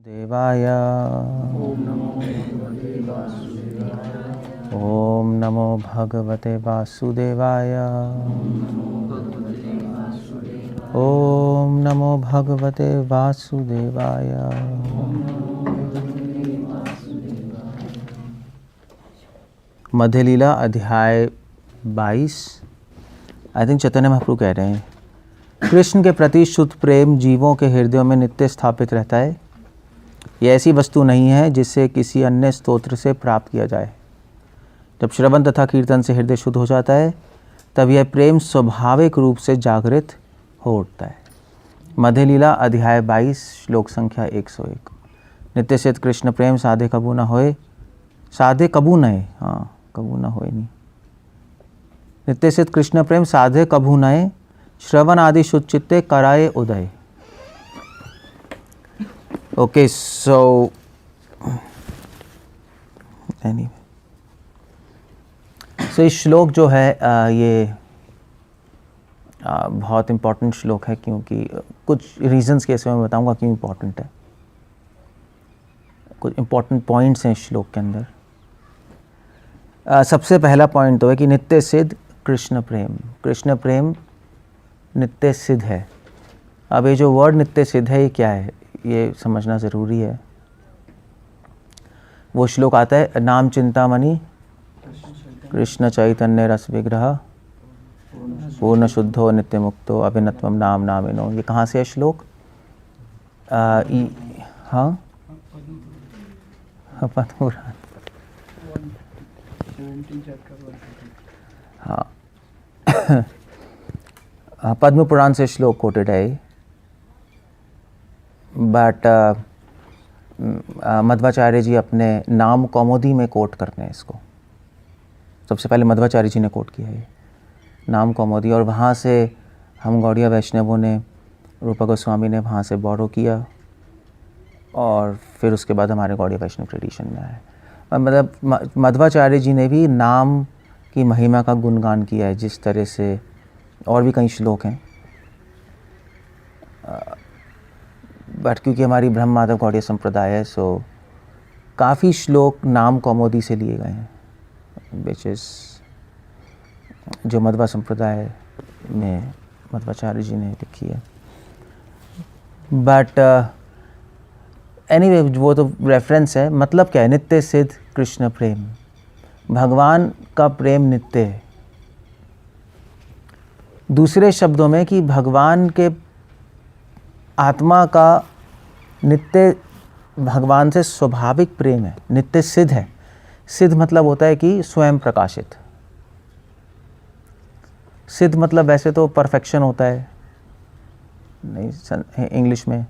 देवाय ओम नमो भगवते वासुदेवाय ओम नमो भगवते वासुदेवाय। मध्य लीला अध्याय 22। आई थिंक चैतन्य महाप्रभु कह रहे हैं, कृष्ण के प्रति शुद्ध प्रेम जीवों के हृदयों में नित्य स्थापित रहता है। यह ऐसी वस्तु नहीं है जिसे किसी अन्य स्तोत्र से प्राप्त किया जाए। जब श्रवण तथा कीर्तन से हृदय शुद्ध हो जाता है तब यह प्रेम स्वाभाविक रूप से जागृत हो उठता है। मध्य लीला अध्याय 22 श्लोक संख्या 101। नित्य सिद्ध कृष्ण प्रेम साधे कबू न होए, साधे कबू नए, हाँ कबू न होए नहीं, नित्य सिद्ध कृष्ण प्रेम साधे कबू नए, श्रवण आदि शुद्ध चित्ते कराए उदय। ओके, सो एनीवे, सो इस श्लोक जो है ये बहुत इम्पॉर्टेंट श्लोक है, क्योंकि कुछ रीजंस के इसमें मैं बताऊंगा क्यों इम्पॉर्टेंट है। कुछ इम्पॉर्टेंट पॉइंट्स हैं इस श्लोक के अंदर। सबसे पहला पॉइंट तो है कि नित्य सिद्ध कृष्ण प्रेम, कृष्ण प्रेम नित्य सिद्ध है। अब ये जो वर्ड नित्य सिद्ध है ये क्या है, ये समझना ज़रूरी है। वो श्लोक आता है, नाम चिंतामणि कृष्ण चैतन्य रस विग्रह पूर्ण शुद्धो नित्य मुक्तो अभिनत्वम नाम नामिनो। ये कहाँ से है श्लोक? हाँ पद्म पुराण, हाँ पद्म पुराण से श्लोक कोटेड है। बट मध्वाचार्य जी अपने नाम कौमुदी में कोट करते हैं इसको। सबसे पहले मध्वाचार्य जी ने कोट किया है नाम कौमुदी, और वहाँ से हम गौड़िया वैष्णवों ने, रूपा गोस्वामी ने वहाँ से बोरो किया, और फिर उसके बाद हमारे गौड़िया वैष्णव ट्रेडिशन में आया। मतलब मध्वाचार्य जी ने भी नाम की महिमा का गुणगान किया है, जिस तरह से और भी कई श्लोक हैं। बट क्योंकि हमारी ब्रह्म माधव गौड़िया संप्रदाय है, सो काफ़ी श्लोक नाम कौमुदी से लिए गए हैं, विच इज़ जो मध्वा संप्रदाय में मध्वाचार्य जी ने लिखी है। बट एनीवे वो तो रेफरेंस है। मतलब क्या है? नित्य सिद्ध कृष्ण प्रेम, भगवान का प्रेम नित्य है। दूसरे शब्दों में कि भगवान के आत्मा का नित्य भगवान से स्वाभाविक प्रेम है, नित्य सिद्ध है। सिद्ध मतलब होता है कि स्वयं प्रकाशित। सिद्ध मतलब वैसे तो परफेक्शन होता है नहीं इंग्लिश में,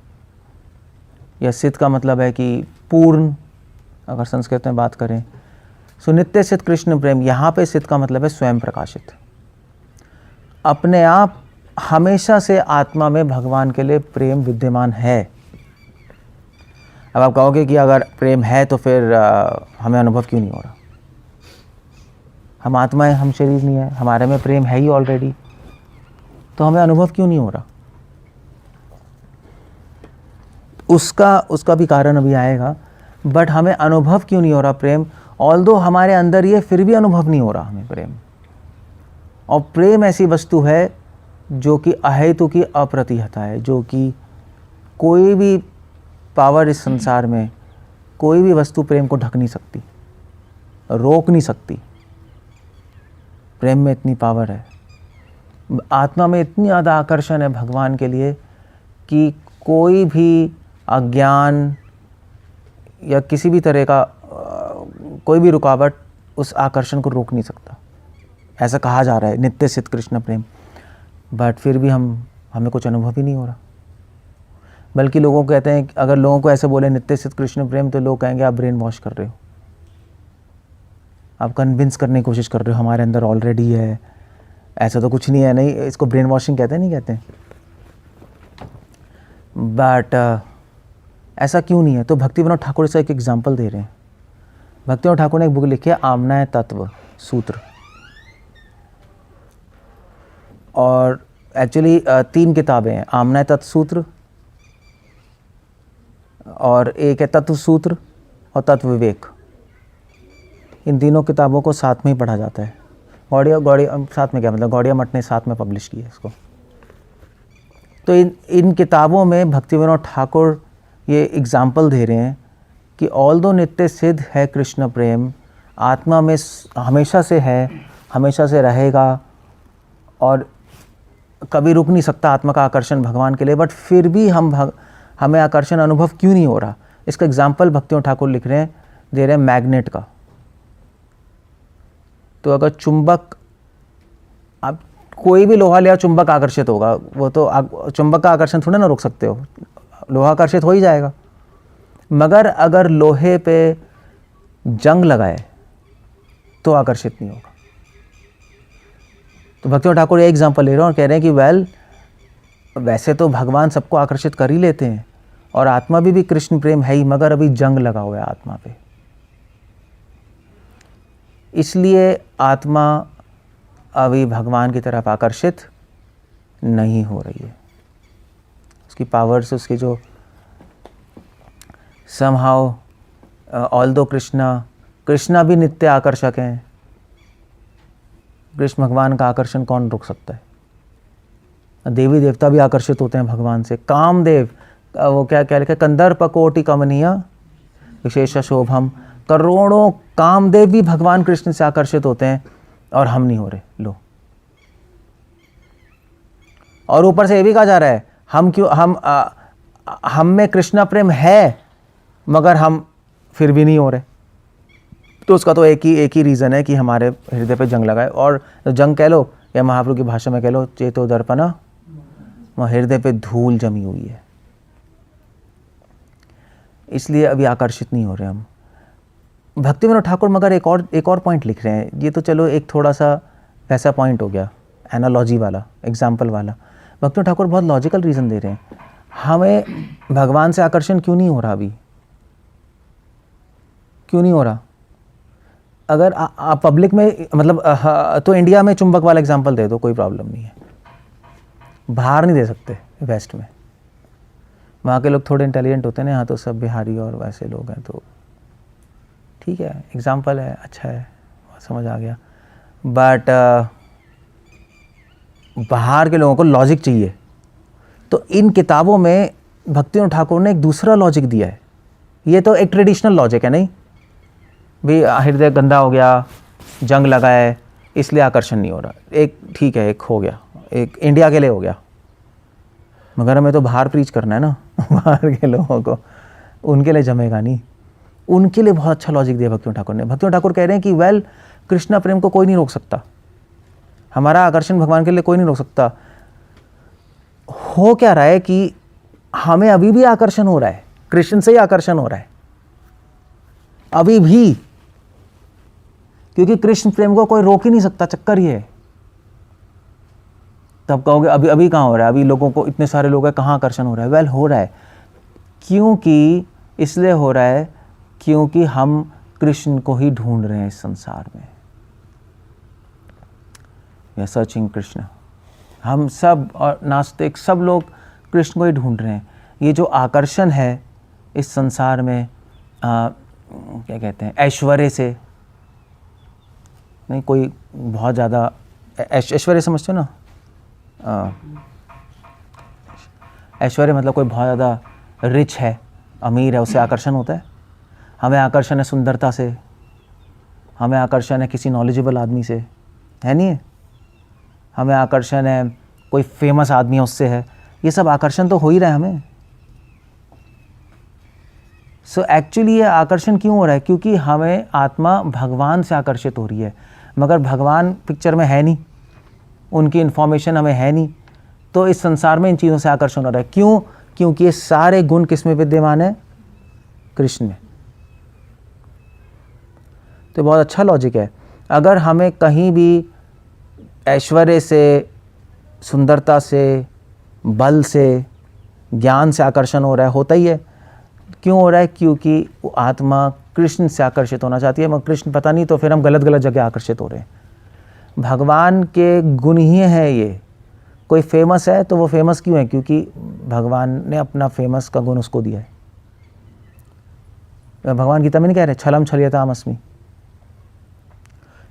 या सिद्ध का मतलब है कि पूर्ण, अगर संस्कृत में बात करें। सो नित्य सिद्ध कृष्ण प्रेम, यहाँ पे सिद्ध का मतलब है स्वयं प्रकाशित। अपने आप हमेशा से आत्मा में भगवान के लिए प्रेम विद्यमान है। अब आप कहोगे कि अगर प्रेम है तो फिर हमें अनुभव क्यों नहीं हो रहा? हम आत्मा है, हम शरीर नहीं है, हमारे में प्रेम है ही ऑलरेडी, तो हमें अनुभव क्यों नहीं हो रहा? उसका भी कारण अभी आएगा। बट हमें अनुभव क्यों नहीं हो रहा प्रेम? ऑल्दो हमारे अंदर ये, फिर भी अनुभव नहीं हो रहा हमें प्रेम। और प्रेम ऐसी वस्तु है जो कि अहेतु की अप्रतिहता है, जो कि कोई भी पावर इस संसार में, कोई भी वस्तु प्रेम को ढक नहीं सकती, रोक नहीं सकती। प्रेम में इतनी पावर है, आत्मा में इतनी ज़्यादा आकर्षण है भगवान के लिए कि कोई भी अज्ञान या किसी भी तरह का कोई भी रुकावट उस आकर्षण को रोक नहीं सकता। ऐसा कहा जा रहा है नित्य सिद्ध कृष्ण प्रेम। बट फिर भी हमें कुछ अनुभव ही नहीं हो रहा। बल्कि लोगों को कहते हैं, अगर लोगों को ऐसे बोले नित्य सिद्ध कृष्ण प्रेम, तो लोग कहेंगे आप ब्रेन वॉश कर रहे हो, आप कन्विंस करने की कोशिश कर रहे हो हमारे अंदर ऑलरेडी है, ऐसा तो कुछ नहीं है। नहीं, इसको ब्रेन वॉशिंग कहते हैं, नहीं कहते? बट ऐसा क्यों नहीं है? तो भक्ति विनोद ठाकुर से एक एग्जांपल दे रहे हैं। भक्ति विनोद ठाकुर ने एक बुक लिखी है, आमनाय तत्व सूत्र, और एक्चुअली 3 किताबें हैं, आमनाय तत्व सूत्र, और एक है तत्व सूत्र और तत्व विवेक। इन तीनों किताबों को साथ में ही पढ़ा जाता है। गौड़िया साथ में क्या मतलब, गौड़िया मठ ने साथ में पब्लिश किया इसको। तो इन किताबों में भक्तिविनोद ठाकुर ये एग्जाम्पल दे रहे हैं कि ऑल्दो नित्य सिद्ध है कृष्ण प्रेम, आत्मा में हमेशा से है, हमेशा से रहेगा और कभी रुक नहीं सकता आत्मा का आकर्षण भगवान के लिए, बट फिर भी हमें आकर्षण अनुभव क्यों नहीं हो रहा। इसका एग्जाम्पल भक्तिविनोद ठाकुर लिख रहे हैं, दे रहे हैं मैग्नेट का। तो अगर चुंबक, आप कोई भी लोहा लिया चुंबक आकर्षित होगा, वो तो चुंबक का आकर्षण थोड़ा ना रोक सकते हो, लोहा आकर्षित हो ही जाएगा। मगर अगर लोहे पे जंग लगाए तो आकर्षित नहीं होगा। तो भक्तिविनोद ठाकुर ये एग्जाम्पल ले रहे हैं और कह रहे हैं कि वैसे तो भगवान सबको आकर्षित कर ही लेते हैं और आत्मा भी कृष्ण प्रेम है ही, मगर अभी जंग लगा हुआ है आत्मा पे, इसलिए आत्मा अभी भगवान की तरफ आकर्षित नहीं हो रही है। उसकी पावर्स, उसकी जो समहाउ ऑल्दो कृष्णा भी नित्य आकर्षक हैं। कृष्ण भगवान का आकर्षण कौन रोक सकता है। देवी देवता भी आकर्षित होते हैं भगवान से। कामदेव, वो क्या लिखा है, कंदर्प कोटि कमनीय विशेष शोभम, करोड़ों कामदेव भी भगवान कृष्ण से आकर्षित होते हैं और हम नहीं हो रहे। लो, और ऊपर से ये भी कहा जा रहा है हम में कृष्ण प्रेम है मगर हम फिर भी नहीं हो रहे। तो उसका तो एक ही रीज़न है कि हमारे हृदय पे जंग लगा है। और जंग कह लो या महाप्रभु की भाषा में कह लो, चेतो दर्पणा, हृदय पे धूल जमी हुई है, इसलिए अभी आकर्षित नहीं हो रहे हम। भक्तिविनोद ठाकुर मगर एक और पॉइंट लिख रहे हैं। ये तो चलो एक थोड़ा सा वैसा पॉइंट हो गया, एनालॉजी वाला, एग्जाम्पल वाला। भक्तिविनोद ठाकुर बहुत लॉजिकल रीज़न दे रहे हैं। हमें भगवान से आकर्षण क्यों नहीं हो रहा अभी, क्यों नहीं हो रहा। अगर आप पब्लिक में मतलब तो इंडिया में चुंबक वाला एग्जाम्पल दे दो, कोई प्रॉब्लम नहीं है। बाहर नहीं दे सकते, वेस्ट में वहाँ के लोग थोड़े इंटेलिजेंट होते हैं ना, यहाँ तो सब बिहारी और वैसे लोग हैं, तो ठीक है, एग्जाम्पल है, अच्छा है, समझ आ गया। बट बाहर के लोगों को लॉजिक चाहिए। तो इन किताबों में भक्तिविनोद ठाकुर ने एक दूसरा लॉजिक दिया है। ये तो एक ट्रेडिशनल लॉजिक है, नहीं भी हृदय गंदा हो गया, जंग लगा है, इसलिए आकर्षण नहीं हो रहा। एक ठीक है, एक हो गया, एक इंडिया के लिए हो गया, मगर हमें तो बाहर प्रीच करना है ना बाहर के लोगों को, उनके लिए जमेगा नहीं। उनके लिए बहुत अच्छा लॉजिक दिया भक्तिविनोद ठाकुर ने। भक्तिविनोद ठाकुर कह रहे हैं कि कृष्ण प्रेम को कोई नहीं रोक सकता, हमारा आकर्षण भगवान के लिए कोई नहीं रोक सकता। हो क्या रहा है कि हमें अभी भी आकर्षण हो रहा है, कृष्ण से ही आकर्षण हो रहा है अभी भी, क्योंकि कृष्ण प्रेम को कोई रोक ही नहीं सकता। चक्कर ये है। तब कहोगे अभी कहाँ हो रहा है, अभी लोगों को, इतने सारे लोग हैं, कहाँ आकर्षण हो रहा है। हो रहा है, क्योंकि इसलिए हो रहा है क्योंकि हम कृष्ण को ही ढूंढ रहे हैं इस संसार में। We are searching Krishna. हम सब और नास्तिक सब लोग कृष्ण को ही ढूंढ रहे हैं। ये जो आकर्षण है इस संसार में, क्या कहते हैं, ऐश्वर्य से नहीं, कोई बहुत ज़्यादा ऐश्वर्य समझते हो ना, ऐश्वर्य मतलब कोई बहुत ज़्यादा रिच है, अमीर है, उससे आकर्षण होता है। हमें आकर्षण है सुंदरता से, हमें आकर्षण है किसी नॉलेजेबल आदमी से, है नहीं है। हमें आकर्षण है कोई फेमस आदमी है, उससे है। ये सब आकर्षण तो हो ही रहा है हमें। सो एक्चुअली ये आकर्षण क्यों हो रहा है, क्योंकि हमें आत्मा भगवान से आकर्षित हो रही है, मगर भगवान पिक्चर में है नहीं, उनकी इन्फॉर्मेशन हमें है नहीं। तो इस संसार में इन चीज़ों से आकर्षण हो रहा है। क्यों? क्योंकि ये सारे गुण किस में विद्यमान है, कृष्ण में। तो बहुत अच्छा लॉजिक है। अगर हमें कहीं भी ऐश्वर्य से, सुंदरता से, बल से, ज्ञान से आकर्षण हो रहा है, होता ही है। क्यों हो रहा है? क्योंकि वो आत्मा कृष्ण से आकर्षित होना चाहती है, मगर कृष्ण पता नहीं, तो फिर हम गलत जगह आकर्षित हो रहे हैं। भगवान के गुण ही है ये। कोई फेमस है तो वो फेमस क्यों है? क्योंकि भगवान ने अपना फेमस का गुण उसको दिया है। भगवान गीता में नहीं कह रहे छलम छलियताम अस्मि।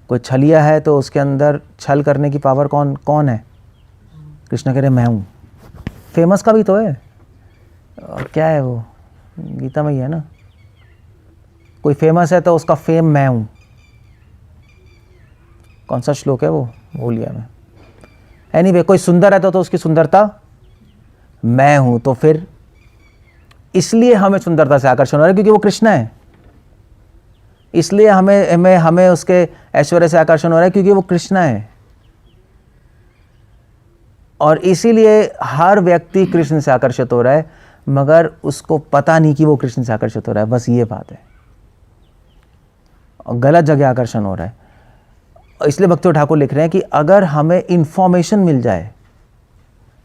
कोई छलिया है तो उसके अंदर छल करने की पावर कौन है? कृष्ण कह रहे मैं हूँ। फेमस का भी तो है, और क्या है वो, गीता में ही है ना, कोई फेमस है तो उसका फेम मैं हूँ। कौन सा श्लोक है वो, भूल गया मैं। एनीवे, कोई सुंदर है तो उसकी सुंदरता मैं हूँ। तो फिर इसलिए हमें सुंदरता से आकर्षण हो रहा है क्योंकि वो कृष्ण है। इसलिए हमें उसके ऐश्वर्य से आकर्षण हो रहा है क्योंकि वो कृष्ण है। और इसीलिए हर व्यक्ति कृष्ण से आकर्षित हो रहा है, मगर उसको पता नहीं कि वो कृष्ण से आकर्षित हो रहा है। बस ये बात है, और गलत जगह आकर्षण हो रहा है। इसलिए भक्ति ठाकुर लिख रहे हैं कि अगर हमें इंफॉर्मेशन मिल जाए,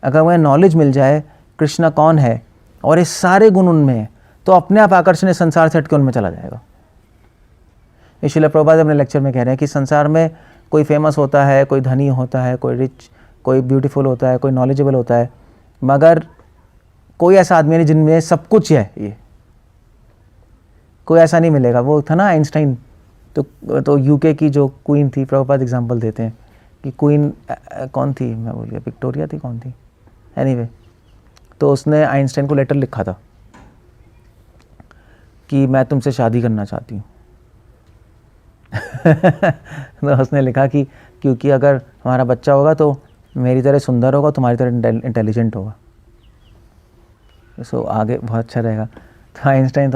अगर हमें नॉलेज मिल जाए कृष्ण कौन है और ये सारे गुण उनमें है, तो अपने आप आकर्षण संसार से हटके उनमें चला जाएगा। श्रील प्रभुपाद अपने लेक्चर में कह रहे हैं कि संसार में कोई फेमस होता है, कोई धनी होता है, कोई रिच, कोई ब्यूटीफुल होता है, कोई नॉलेजेबल होता है, मगर कोई ऐसा आदमी नहीं जिनमें सब कुछ है। ये कोई ऐसा नहीं मिलेगा। वो था ना आइंस्टाइन, तो यूके की जो क्वीन थी, प्रभुपाद एग्जांपल देते हैं कि क्वीन कौन थी, मैं भूल गया, विक्टोरिया थी, कौन थी, एनीवे, तो उसने आइंस्टाइन को लेटर लिखा था कि मैं तुमसे शादी करना चाहती हूँ। तो उसने लिखा कि क्योंकि अगर हमारा बच्चा होगा तो मेरी तरह सुंदर होगा, तुम्हारी तरह इंटेलिजेंट होगा, सो आगे बहुत अच्छा रहेगा। तो आइंस्टाइन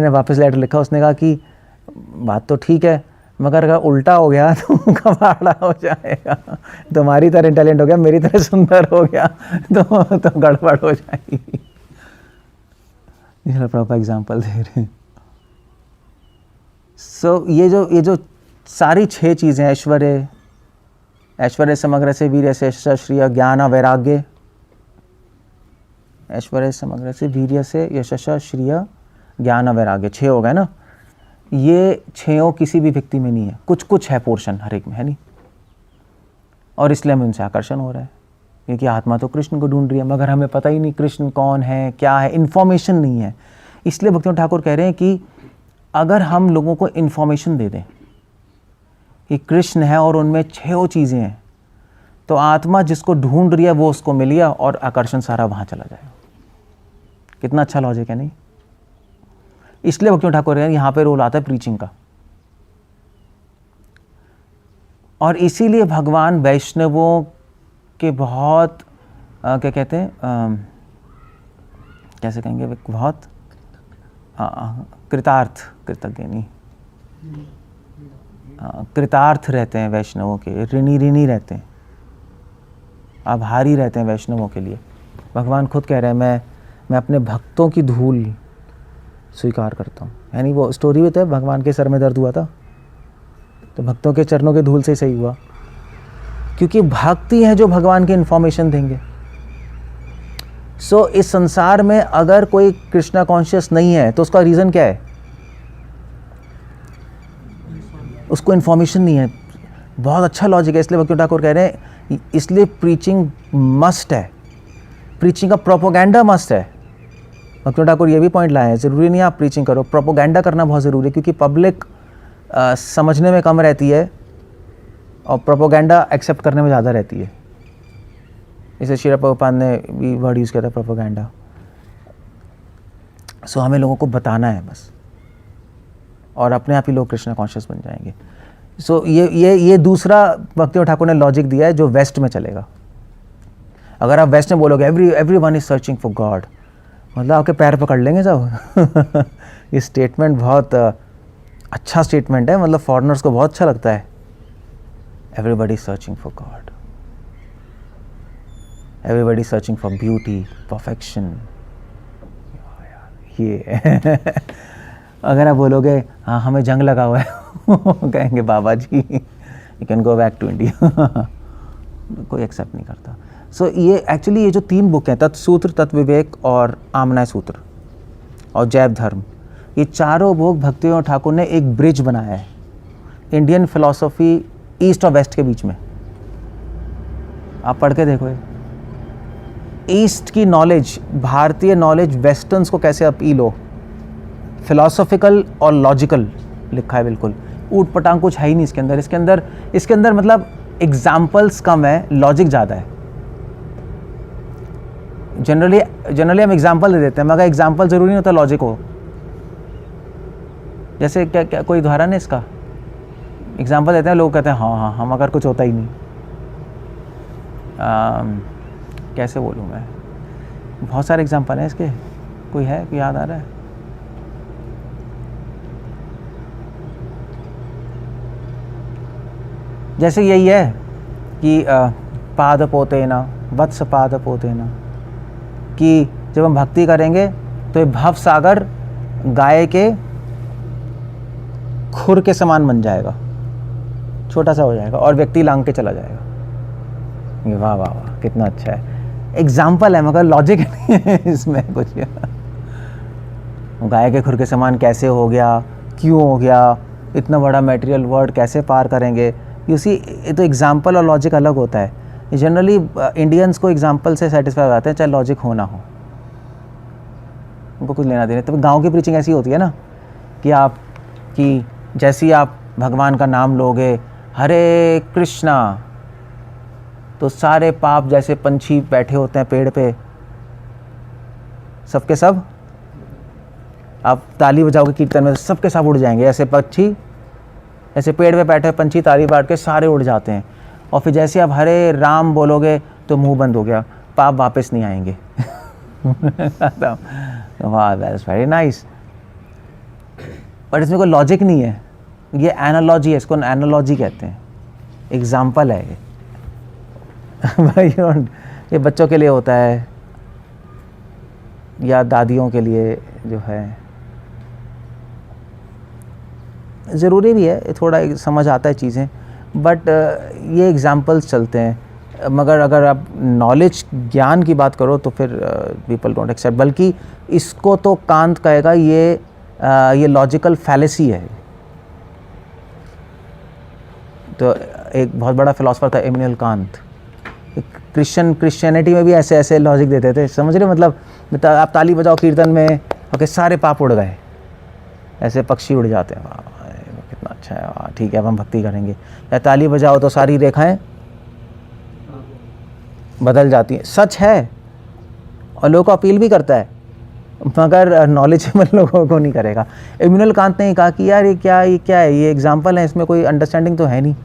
ने वापस लेटर लिखा। उसने कहा कि बात तो ठीक है, मगर अगर उल्टा हो गया तो कबाड़ा हो जाएगा। तुम्हारी तरह इंटेलिजेंट हो गया, मेरी तरह सुंदर हो गया तो गड़बड़ हो जाएगी। ये प्रॉपर एग्जांपल दे रहे हैं। सो ये जो सारी 6 चीज़ें, ऐश्वर्य समग्र से, वीर्य से, श्रिय, ज्ञान, वैराग्य, ऐश्वर्य समग्र से, वीर्य से, यशस्, श्रिय, ज्ञान, वैराग्य, 6 हो गए ना। ये 6 किसी भी व्यक्ति में नहीं है, कुछ कुछ है पोर्शन हर एक में, है नहीं। और इसलिए हमें उनसे आकर्षण हो रहा है क्योंकि आत्मा तो कृष्ण को ढूंढ रही है, मगर हमें पता ही नहीं कृष्ण कौन है, क्या है, इन्फॉर्मेशन नहीं है। इसलिए भक्ति ठाकुर कह रहे हैं कि अगर हम लोगों को इन्फॉर्मेशन दे दें कि कृष्ण है और उनमें 6 चीज़ें हैं, तो आत्मा जिसको ढूंढ रही है वो उसको मिल गया और आकर्षण सारा वहाँ चला जाएगा। कितना अच्छा लॉजिक है नहीं। इसलिए भक्ति ठाकुर यहाँ पे रोल आता है प्रीचिंग का। और इसीलिए भगवान वैष्णवों के बहुत क्या कहते हैं, कैसे कहेंगे, बहुत कृतज्ञ नहीं, कृतार्थ रहते हैं वैष्णवों के, ऋणी रहते हैं, आभारी रहते हैं वैष्णवों के लिए। भगवान खुद कह रहे हैं मैं अपने भक्तों की धूल स्वीकार करता हूँ। यानी वो स्टोरी भी तो है, भगवान के सर में दर्द हुआ था तो भक्तों के चरणों के धूल से ही सही हुआ, क्योंकि भक्ति है जो भगवान की इन्फॉर्मेशन देंगे। सो इस संसार में अगर कोई कृष्णा कॉन्शियस नहीं है तो उसका रीज़न क्या है? उसको इन्फॉर्मेशन नहीं है। बहुत अच्छा लॉजिक है। इसलिए भक्ति ठाकुर कह रहे हैं इसलिए प्रीचिंग मस्ट है, प्रीचिंग का प्रोपोगेंडा मस्ट है। भक्ति ठाकुर ये भी पॉइंट लाए हैं, ज़रूरी नहीं आप प्रीचिंग करो, प्रोपोगेंडा करना बहुत ज़रूरी है, क्योंकि पब्लिक समझने में कम रहती है और प्रोपोगेंडा एक्सेप्ट करने में ज़्यादा रहती है। इसे श्रील प्रभुपाद ने भी वर्ड यूज़ किया था, प्रोपोगेंडा। सो हमें लोगों को बताना है बस, और अपने आप ही लोग कृष्ण कॉन्शियस बन जाएंगे। सो ये दूसरा भक्ति ठाकुर ने लॉजिक दिया है जो वेस्ट में चलेगा। अगर आप वेस्ट में बोलोगे everyone is searching for God, मतलब आपके पैर पकड़ लेंगे सब। ये स्टेटमेंट बहुत अच्छा स्टेटमेंट है, मतलब फॉरेनर्स को बहुत अच्छा लगता है। Everybody searching for God, everybody searching for beauty, perfection. ये अगर आप बोलोगे हाँ हमें जंग लगा हुआ है, कहेंगे Baba ji you can go back to India. कोई एक्सेप्ट नहीं करता। सो ये एक्चुअली ये जो 3 बुक हैं, तत्सूत्र, तत्विवेक और आमनाय सूत्र और जैव धर्म, ये चारों बुक भक्ति ठाकुर ने एक ब्रिज बनाया है इंडियन फिलॉसफी ईस्ट और वेस्ट के बीच में। आप पढ़ के देखो, ईस्ट की नॉलेज, भारतीय नॉलेज वेस्टर्न्स को कैसे अपील हो, फिलोसॉफिकल और लॉजिकल लिखा है बिल्कुल। ऊट पटांग कुछ है ही नहीं इसके अंदर मतलब एग्जाम्पल्स कम है, लॉजिक ज़्यादा है। जनरली हम एग्जाम्पल दे देते हैं, मगर एग्जाम्पल ज़रूरी नहीं होता लॉजिक हो। जैसे क्या कोई उदाहरण है इसका? एग्जाम्पल देते हैं, लोग कहते हैं हाँ हम, अगर कुछ होता ही नहीं। कैसे बोलूँ मैं, बहुत सारे एग्जाम्पल हैं इसके। कोई है, कोई याद आ रहा है? जैसे यही है कि पादपोतेन वत्स पादपोतेन, कि जब हम भक्ति करेंगे तो ये भव सागर गाय के खुर के समान बन जाएगा, छोटा सा हो जाएगा और व्यक्ति लांग के चला जाएगा। वाह वाह वाह, कितना अच्छा है। एग्जाम्पल है मगर लॉजिक नहीं है इसमें कुछ। गाय के खुर के समान कैसे हो गया, क्यों हो गया, इतना बड़ा मटेरियल वर्ल्ड कैसे पार करेंगे? यू सी, ये तो एग्जाम्पल और लॉजिक अलग होता है। जनरली इंडियंस को एग्जाम्पल से सेटिस्फाई हो जाते हैं, चाहे लॉजिक हो ना हो, उनको कुछ लेना देना। तो गांव की प्रीचिंग ऐसी होती है ना कि जैसे ही आप भगवान का नाम लोगे, हरे कृष्णा, तो सारे पाप, जैसे पंछी बैठे होते हैं पेड़ पे, सबके सब आप ताली बजाओगे कीर्तन में, सबके सब उड़ जाएंगे। ऐसे पक्षी, ऐसे पेड़ पे बैठे पंछी ताली बांट के सारे उड़ जाते हैं। और फिर जैसे आप हरे राम बोलोगे तो मुंह बंद हो गया, पाप वापस नहीं आएंगे। वाह, दैट्स वेरी नाइस। पर इसमें कोई लॉजिक नहीं है, ये एनालॉजी है, इसको एनालॉजी कहते हैं, एग्जाम्पल है ये। भाई ये बच्चों के लिए होता है या दादियों के लिए जो है, ज़रूरी भी है, थोड़ा समझ आता है चीज़ें, बट ये एग्जाम्पल्स चलते हैं। मगर अगर आप नॉलेज, ज्ञान की बात करो तो फिर पीपल डोंट एक्सेप्ट, बल्कि इसको तो कांत कहेगा ये लॉजिकल फैलेसी है। तो एक बहुत बड़ा फिलोसफर था इमैनुअल कांत, क्रिश्चियनिटी में भी ऐसे ऐसे लॉजिक देते थे, समझ रहे हो? मतलब आप ताली बजाओ कीर्तन में, ओके, सारे पाप उड़ गए, ऐसे पक्षी उड़ जाते हैं। वाह, कितना अच्छा है, वाह, ठीक है, अब हम भक्ति करेंगे। या ताली बजाओ तो सारी रेखाएं बदल जाती हैं, सच है, और लोगों को अपील भी करता है, मगर नॉलेजेबल लोगों को नहीं करेगा। इमैनुअल कांत ने कहा कि यार ये क्या है, ये एग्जाम्पल है, इसमें कोई अंडरस्टैंडिंग तो है नहीं।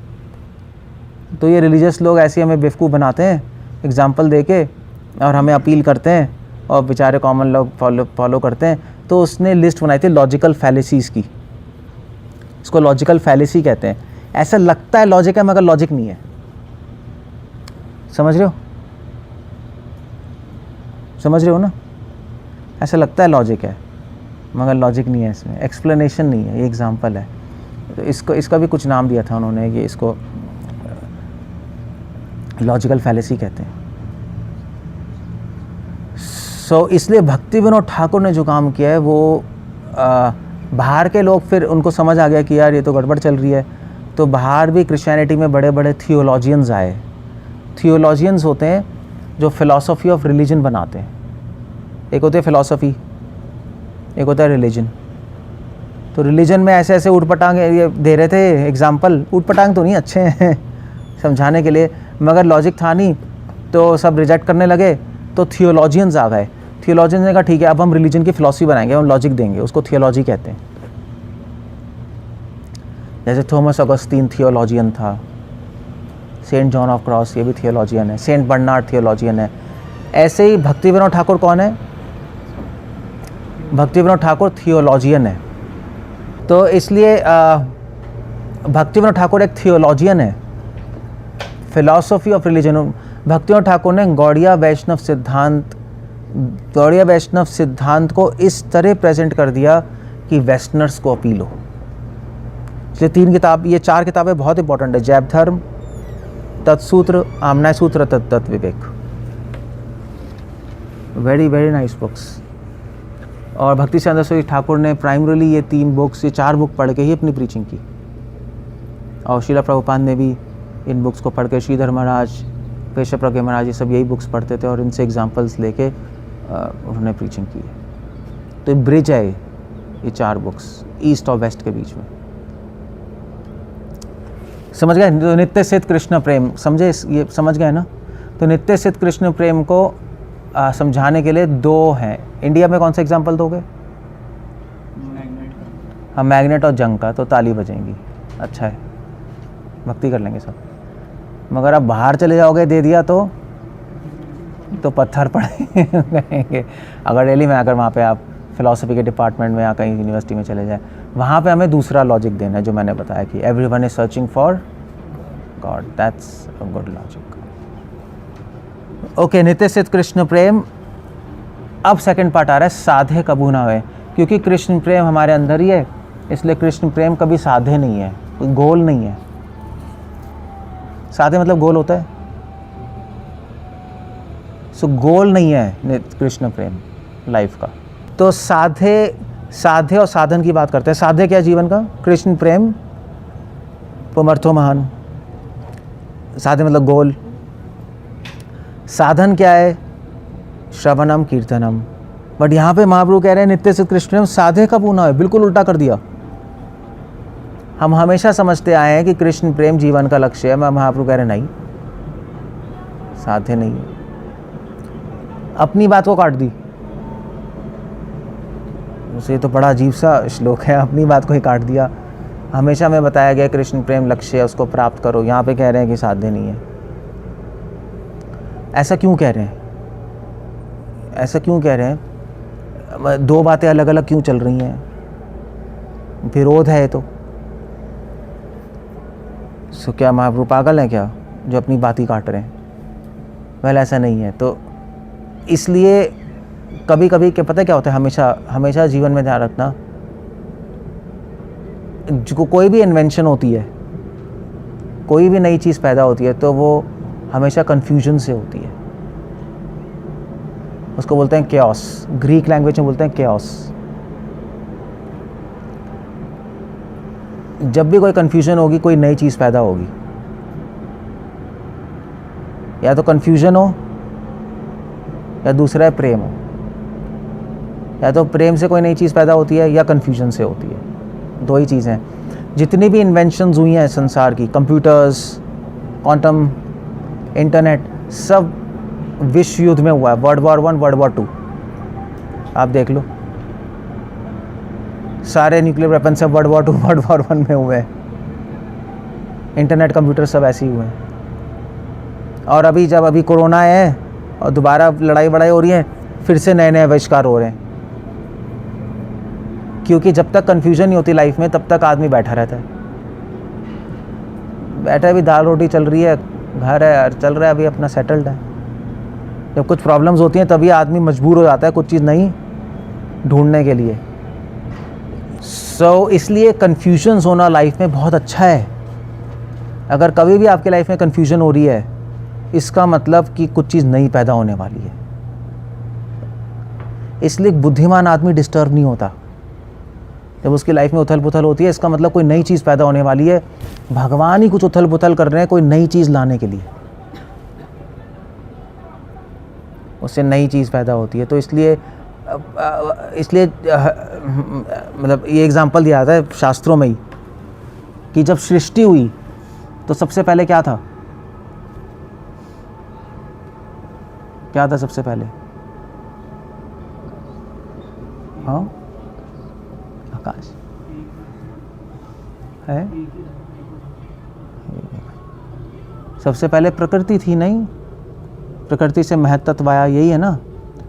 तो ये रिलीजियस लोग ऐसे हमें बेवकूफ़ बनाते हैं एग्जाम्पल दे के, और हमें अपील करते हैं, और बेचारे कॉमन लोग फॉलो करते हैं। तो उसने लिस्ट बनाई थी लॉजिकल फैलेसीज़ की, इसको लॉजिकल फैलेसी कहते हैं। ऐसा लगता है लॉजिक है मगर लॉजिक नहीं है, समझ रहे हो ना? ऐसा लगता है लॉजिक है मगर लॉजिक नहीं है, इसमें एक्सप्लेनेशन नहीं है, ये एग्जाम्पल है। तो इसका भी कुछ नाम दिया था उन्होंने, कि इसको लॉजिकल फैलेसी कहते हैं। इसलिए भक्ति विनोद ठाकुर ने जो काम किया है वो बाहर के लोग, फिर उनको समझ आ गया कि यार ये तो गड़बड़ चल रही है, तो बाहर भी क्रिश्चियनिटी में बड़े बड़े थियोलॉजियंस आए। थियोलॉजियंस होते हैं जो फिलॉसफी ऑफ रिलीजन बनाते हैं। एक होते हैं फिलॉसफी, एक होता है रिलीजन। तो रिलीजन में ऐसे ऐसे ऊटपटांग ये दे रहे थे एग्जाम्पल, ऊटपटांग तो नहीं, अच्छे हैं समझाने के लिए, मगर लॉजिक था नहीं, तो सब रिजेक्ट करने लगे। तो थियोलॉजियंस आ गए। थियोलॉजियंस ने कहा ठीक है, अब हम रिलीजन की फिलॉसफी बनाएंगे, हम लॉजिक देंगे, उसको थियोलॉजी कहते हैं। जैसे थॉमस ऑगस्टीन थियोलॉजियन था, सेंट जॉन ऑफ क्रॉस ये भी थियोलॉजियन है, सेंट बर्नार्ड थियोलॉजियन है। ऐसे ही भक्ति विनोद ठाकुर कौन है? भक्ति विनोद ठाकुर थियोलॉजियन है। तो इसलिए भक्ति विनोद ठाकुर एक थियोलॉजियन है, फिलॉसफी ऑफ रिलीजन। भक्ति विनोद ठाकुर ने गौड़िया वैष्णव सिद्धांत को इस तरह प्रेजेंट कर दिया कि वेस्टर्नर्स को अपील हो। इसलिए ये 4 किताबें बहुत इंपॉर्टेंट है, जैव धर्म, तत्सूत्र, आमनाय सूत्र, तत्व विवेक। Very very nice books. और भक्ति सिद्धांत सरस्वती ठाकुर ने प्राइमरीली ये 4 बुक पढ़ के ही अपनी प्रीचिंग की। और श्रीला प्रभुपाद ने भी इन बुक्स को पढ़ के, श्रीधर महाराज, केशव प्रज्ञ महाराज, ये सब यही बुक्स पढ़ते थे और इनसे एग्जाम्पल्स लेके उन्होंने प्रीचिंग की है। तो ब्रिज है ये 4 बुक्स ईस्ट और वेस्ट के बीच में। समझ गए? तो नित्य सिद्ध कृष्ण प्रेम, समझे? ये समझ गए ना? तो नित्य सिद्ध कृष्ण प्रेम को समझाने के लिए 2 हैं। इंडिया में कौन सा एग्जाम्पल दोगे? हाँ, मैग्नेट और जंग का, तो ताली बजेंगी। अच्छा है, भक्ति कर लेंगे सब। मगर अब बाहर चले जाओगे, दे दिया तो पत्थर पड़ेंगे। अगर दिल्ली में आकर वहाँ पे आप फिलॉसफी के डिपार्टमेंट में या कहीं यूनिवर्सिटी में चले जाए, वहाँ पे हमें दूसरा लॉजिक देना है जो मैंने बताया कि everyone is searching for God, that's a good logic. Okay, नित्य सिद्ध कृष्ण प्रेम। अब सेकंड पार्ट आ रहा है, साधे कबू ना होए, क्योंकि कृष्ण प्रेम हमारे अंदर ही है, इसलिए कृष्ण प्रेम कभी साधे नहीं है, कोई गोल नहीं है। साधे मतलब गोल होता है, सो गोल नहीं है कृष्ण प्रेम लाइफ का। तो साधे और साधन की बात करते हैं। साधे क्या जीवन का? कृष्ण प्रेम पुमर्थो महान। साधे मतलब गोल। साधन क्या है? श्रवणम कीर्तनम। बट यहाँ पे महाप्रभु कह रहे हैं नित्य सिद्ध कृष्ण प्रेम साधे का पूना है, बिल्कुल उल्टा कर दिया। हम हमेशा समझते आए हैं कि कृष्ण प्रेम जीवन का लक्ष्य है, मैं महाप्रभु कह रहे नहीं, साधे नहीं। अपनी बात को काट दी, उसे तो बड़ा अजीब सा श्लोक है, अपनी बात को ही काट दिया। हमेशा में बताया गया कृष्ण प्रेम लक्ष्य है, उसको प्राप्त करो। यहाँ पे कह रहे हैं कि साध्य नहीं है। ऐसा क्यों कह रहे हैं? ऐसा क्यों कह रहे हैं? 2 बातें अलग अलग क्यों चल रही हैं? विरोध है तो। सो क्या महाप्रभु पागल हैं क्या जो अपनी बात ही काट रहे हैं? वेल ऐसा नहीं है। तो इसलिए कभी कभी क्या पता क्या होता है, हमेशा जीवन में ध्यान रखना, जो कोई भी इन्वेंशन होती है, कोई भी नई चीज़ पैदा होती है, तो वो हमेशा कन्फ्यूजन से होती है। उसको बोलते हैं केओस, ग्रीक लैंग्वेज में बोलते हैं केओस। जब भी कोई कन्फ्यूजन होगी, कोई नई चीज़ पैदा होगी। या तो कन्फ्यूजन हो या दूसरा है प्रेम हो। या तो प्रेम से कोई नई चीज़ पैदा होती है या कन्फ्यूजन से होती है, 2 ही चीज़ें हैं। जितनी भी इन्वेंशंस हुई हैं संसार की, कंप्यूटर्स, क्वांटम, इंटरनेट, सब विश्व युद्ध में हुआ है। वर्ल्ड वॉर 1, वर्ल्ड वॉर 2 आप देख लो, सारे न्यूक्लियर वेपन सब वर्ल्ड वॉर 2, वर्ल्ड वॉर 1 में हुए हैं। इंटरनेट, कंप्यूटर सब ऐसे ही हुए हैं। और अभी कोरोना है और दोबारा लड़ाई बड़ाई हो रही है, फिर से नए नए आविष्कार हो रहे हैं। क्योंकि जब तक कन्फ्यूजन नहीं होती लाइफ में, तब तक आदमी बैठा रहता है। बैठा भी, दाल रोटी चल रही है, घर है, चल रहा है, अभी अपना सेटल्ड है। जब कुछ प्रॉब्लम्स होती हैं तभी आदमी मजबूर हो जाता है कुछ चीज़ नई ढूंढने के लिए। इसलिए कन्फ्यूजन्स होना लाइफ में बहुत अच्छा है। अगर कभी भी आपके लाइफ में कन्फ्यूजन हो रही है, इसका मतलब कि कुछ चीज़ नई पैदा होने वाली है। इसलिए बुद्धिमान आदमी डिस्टर्ब नहीं होता जब उसकी लाइफ में उथल पुथल होती है। इसका मतलब कोई नई चीज़ पैदा होने वाली है, भगवान ही कुछ उथल पुथल कर रहे हैं कोई नई चीज़ लाने के लिए, उससे नई चीज़ पैदा होती है। तो इसलिए मतलब ये एग्जाम्पल दिया जाता है शास्त्रों में ही कि जब सृष्टि हुई तो सबसे पहले क्या था? क्या था सबसे पहले? हाँ, आकाश है। सबसे पहले प्रकृति थी, नहीं? प्रकृति से महत्त्व आया, यही है ना।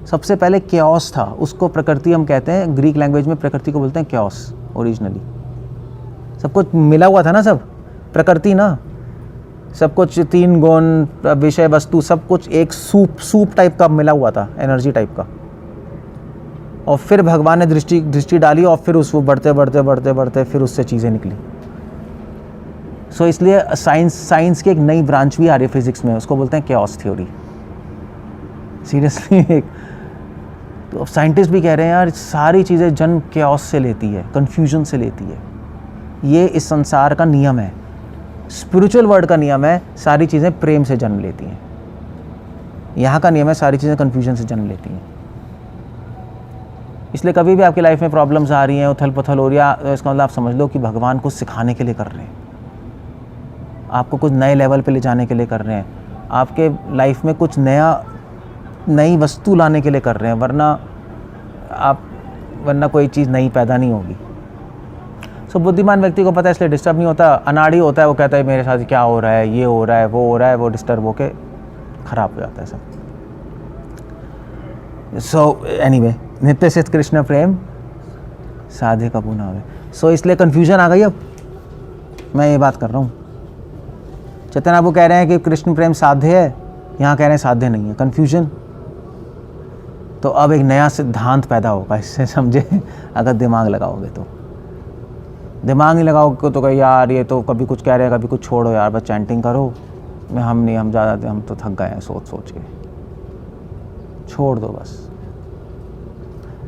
सबसे पहले केओस था, उसको प्रकृति हम कहते हैं। ग्रीक लैंग्वेज में प्रकृति को बोलते हैं केओस। ओरिजिनली सब कुछ मिला हुआ था ना, सब प्रकृति ना, सब कुछ 3 गुण, विषय, वस्तु, सब कुछ एक सूप टाइप का मिला हुआ था, एनर्जी टाइप का। और फिर भगवान ने दृष्टि डाली और फिर उसको बढ़ते फिर उससे चीज़ें निकली। इसलिए साइंस की एक नई ब्रांच भी आ रही है फिजिक्स में, उसको बोलते हैं केओस थ्योरी। सीरियसली तो साइंटिस्ट भी कह रहे हैं यार सारी चीज़ें जन्म केओस से लेती है, कन्फ्यूजन से लेती है। ये इस संसार का नियम है, स्पिरिचुअल वर्ल्ड का नियम है, सारी चीज़ें प्रेम से जन्म लेती हैं। यहाँ का नियम है सारी चीज़ें कन्फ्यूजन से जन्म लेती हैं। इसलिए कभी भी आपकी लाइफ में प्रॉब्लम्स आ रही हैं, उथल पुथल हो रही है, तो इसका मतलब आप समझ लो कि भगवान कुछ सिखाने के लिए कर रहे हैं, आपको कुछ नए लेवल पे ले जाने के लिए कर रहे हैं, आपके लाइफ में कुछ नई वस्तु लाने के लिए कर रहे हैं, वरना कोई चीज़ नई पैदा नहीं होगी। सो बुद्धिमान व्यक्ति को पता है, इसलिए डिस्टर्ब नहीं होता। अनाड़ी होता है, वो कहता है मेरे साथ क्या हो रहा है, ये हो रहा है, वो हो रहा है, वो डिस्टर्ब होके ख़राब हो जाता है सब। सो एनीवे, नित्य सिद्ध कृष्ण प्रेम साधे कबू ना होवे। सो इसलिए कन्फ्यूजन आ गई। अब मैं ये बात कर रहा हूँ, चैतन्य प्रभु कह रहे हैं कि कृष्ण प्रेम साध्य है, यहाँ कह रहे हैं साध्य नहीं है। कन्फ्यूजन। तो अब एक नया सिद्धांत पैदा होगा इससे, समझे? अगर दिमाग लगाओगे तो। दिमाग नहीं लगाओगे तो कहीं यार ये तो कभी कुछ कह रहे हैं, कभी कुछ छोड़ो यार, बस चैंटिंग करो। हम तो थक गए हैं सोच सोच के, छोड़ दो बस।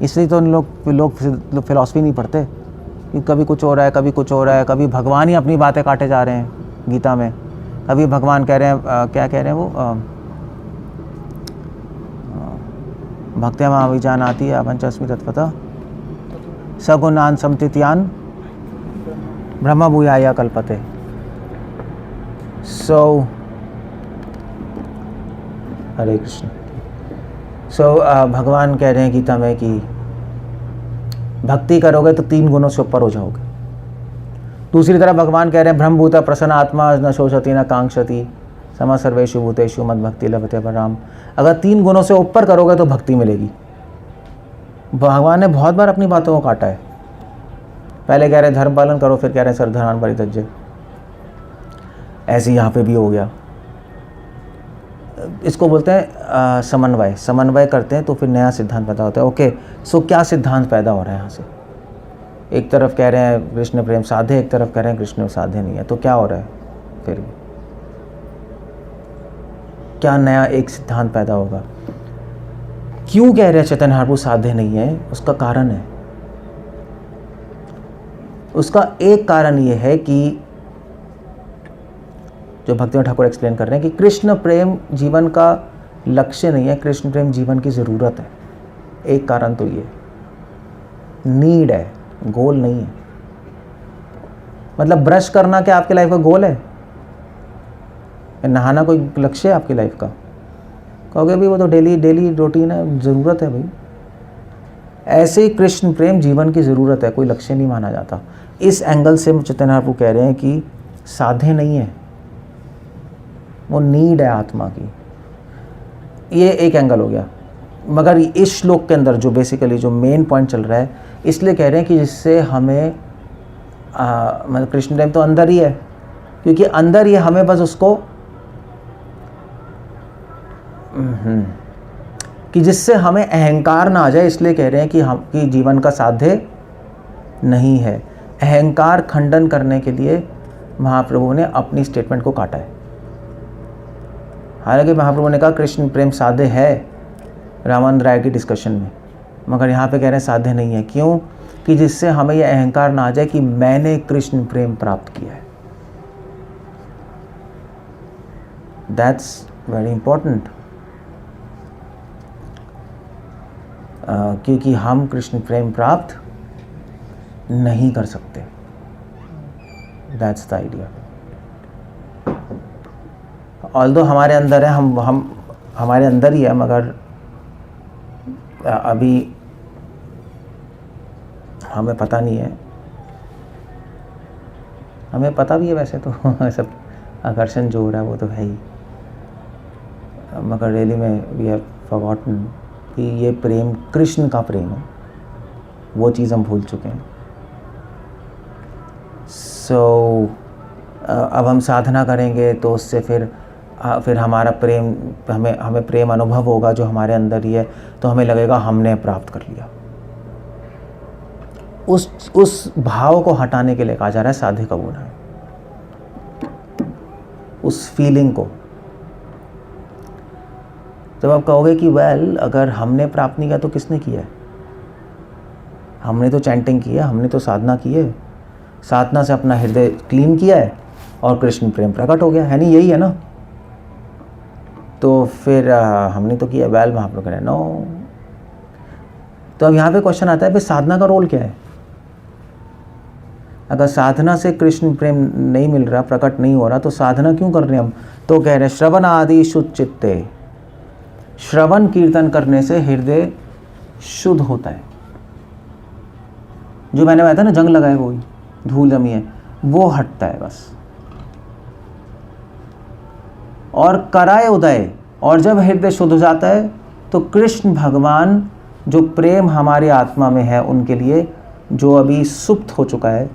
इसलिए तो लोग फिलॉसफी नहीं पढ़ते कि कभी कुछ हो रहा है, कभी कुछ हो रहा है, कभी भगवान ही अपनी बातें काटे जा रहे हैं गीता में, कभी भगवान कह रहे हैं क्या कह रहे हैं वो, भक्त्या मां विजानाति पंचस्मी तत्वतः सगुणान समतित्यान ब्रह्म भूयाय कल्पते। सो हरे कृष्ण। सो भगवान कह रहे हैं गीता में कि भक्ति करोगे तो 3 गुणों से ऊपर हो जाओगे। दूसरी तरफ भगवान कह रहे हैं ब्रह्मभूता प्रसन्न आत्मा न शोषति न कांक्षति सम सर्वेषु भूतेषु मद भक्ति लभते पराम। अगर 3 गुणों से ऊपर करोगे तो भक्ति मिलेगी। भगवान ने बहुत बार अपनी बातों को काटा है। पहले कह रहे धर्म पालन करो, फिर कह रहे सर्वधर्मान् परित्यज्य। ऐसे यहाँ पे भी हो गया। इसको बोलते हैं समन्वय। समन्वय करते हैं तो फिर नया सिद्धांत पैदा होता है। ओके, सो क्या सिद्धांत पैदा हो रहा है यहाँ से? एक तरफ कह रहे हैं कृष्ण प्रेम साधे, एक तरफ कह रहे हैं कृष्ण साधे नहीं है, तो क्या हो रहा है फिर? क्या नया एक सिद्धांत पैदा होगा? क्यों कह रहे हैं चैतन्य महाप्रभु साधे नहीं है? उसका कारण है। उसका एक कारण ये है कि जो भक्तिविनोद ठाकुर एक्सप्लेन कर रहे हैं कि कृष्ण प्रेम जीवन का लक्ष्य नहीं है, कृष्ण प्रेम जीवन की ज़रूरत है। एक कारण तो ये नीड है, गोल नहीं है। मतलब ब्रश करना क्या आपकी लाइफ का गोल है? नहाना कोई लक्ष्य है आपकी लाइफ का? कहोगे भाई वो तो डेली रूटीन है, ज़रूरत है भाई। ऐसे ही कृष्ण प्रेम जीवन की ज़रूरत है, कोई लक्ष्य नहीं माना जाता। इस एंगल से चैतन्य महाप्रभु कह रहे हैं कि साधे नहीं है, वो नीड है आत्मा की। ये एक एंगल हो गया। मगर इस श्लोक के अंदर जो बेसिकली जो मेन पॉइंट चल रहा है, इसलिए कह रहे हैं कि जिससे हमें मतलब कृष्ण प्रेम तो अंदर ही है, क्योंकि अंदर ही हमें बस उसको कि जिससे हमें अहंकार ना आ जाए। इसलिए कह रहे हैं कि जीवन का साध्य नहीं है। अहंकार खंडन करने के लिए महाप्रभु ने अपनी स्टेटमेंट को काटा है। हालांकि महाप्रभु ने कहा कृष्ण प्रेम साध्य है रामानंद राय की डिस्कशन में, मगर यहाँ पे कह रहे हैं साध्य नहीं है। क्यों? कि जिससे हमें यह अहंकार ना आ जाए कि मैंने कृष्ण प्रेम प्राप्त किया है। That's very important. क्योंकि हम कृष्ण प्रेम प्राप्त नहीं कर सकते। That's the idea. ऑल्दो हमारे अंदर है, हम हमारे अंदर ही है, मगर अभी हमें पता नहीं है। हमें पता भी है वैसे तो सब आकर्षण जो हो रहा है वो तो है ही, मगर रियली में वी हैव फॉरगॉटन कि ये प्रेम कृष्ण का प्रेम है, वो चीज़ हम भूल चुके हैं। सो अब हम साधना करेंगे तो उससे फिर हमारा प्रेम हमें प्रेम अनुभव होगा जो हमारे अंदर ही है, तो हमें लगेगा हमने प्राप्त कर लिया। उस भाव को हटाने के लिए कहा जा रहा है साधे कबू ना होवे। उस फीलिंग को जब आप कहोगे कि वेल अगर हमने प्राप्त नहीं किया तो किसने किया है? हमने तो चैंटिंग की है, हमने तो साधना की है, साधना से अपना हृदय क्लीन किया है और कृष्ण प्रेम प्रकट हो गया है। नहीं यही है ना? तो फिर हमने तो किया। वेल महाप्रभु कह रहे नो, तो अब यहाँ पे क्वेश्चन आता है, भाई साधना का रोल क्या है? अगर साधना से कृष्ण प्रेम नहीं मिल रहा, प्रकट नहीं हो रहा, तो साधना क्यों कर रहे हैं हम? तो कह रहे श्रवण आदि शुद्ध चित्ते, श्रवण कीर्तन करने से हृदय शुद्ध होता है। जो मैंने बताया था ना, जंग लगाए हुए धूल जमी है, वो हटता है बस। और कराए उदय, और जब हृदय शुद्ध हो जाता है तो कृष्ण भगवान जो प्रेम हमारी आत्मा में है उनके लिए, जो अभी सुप्त हो चुका है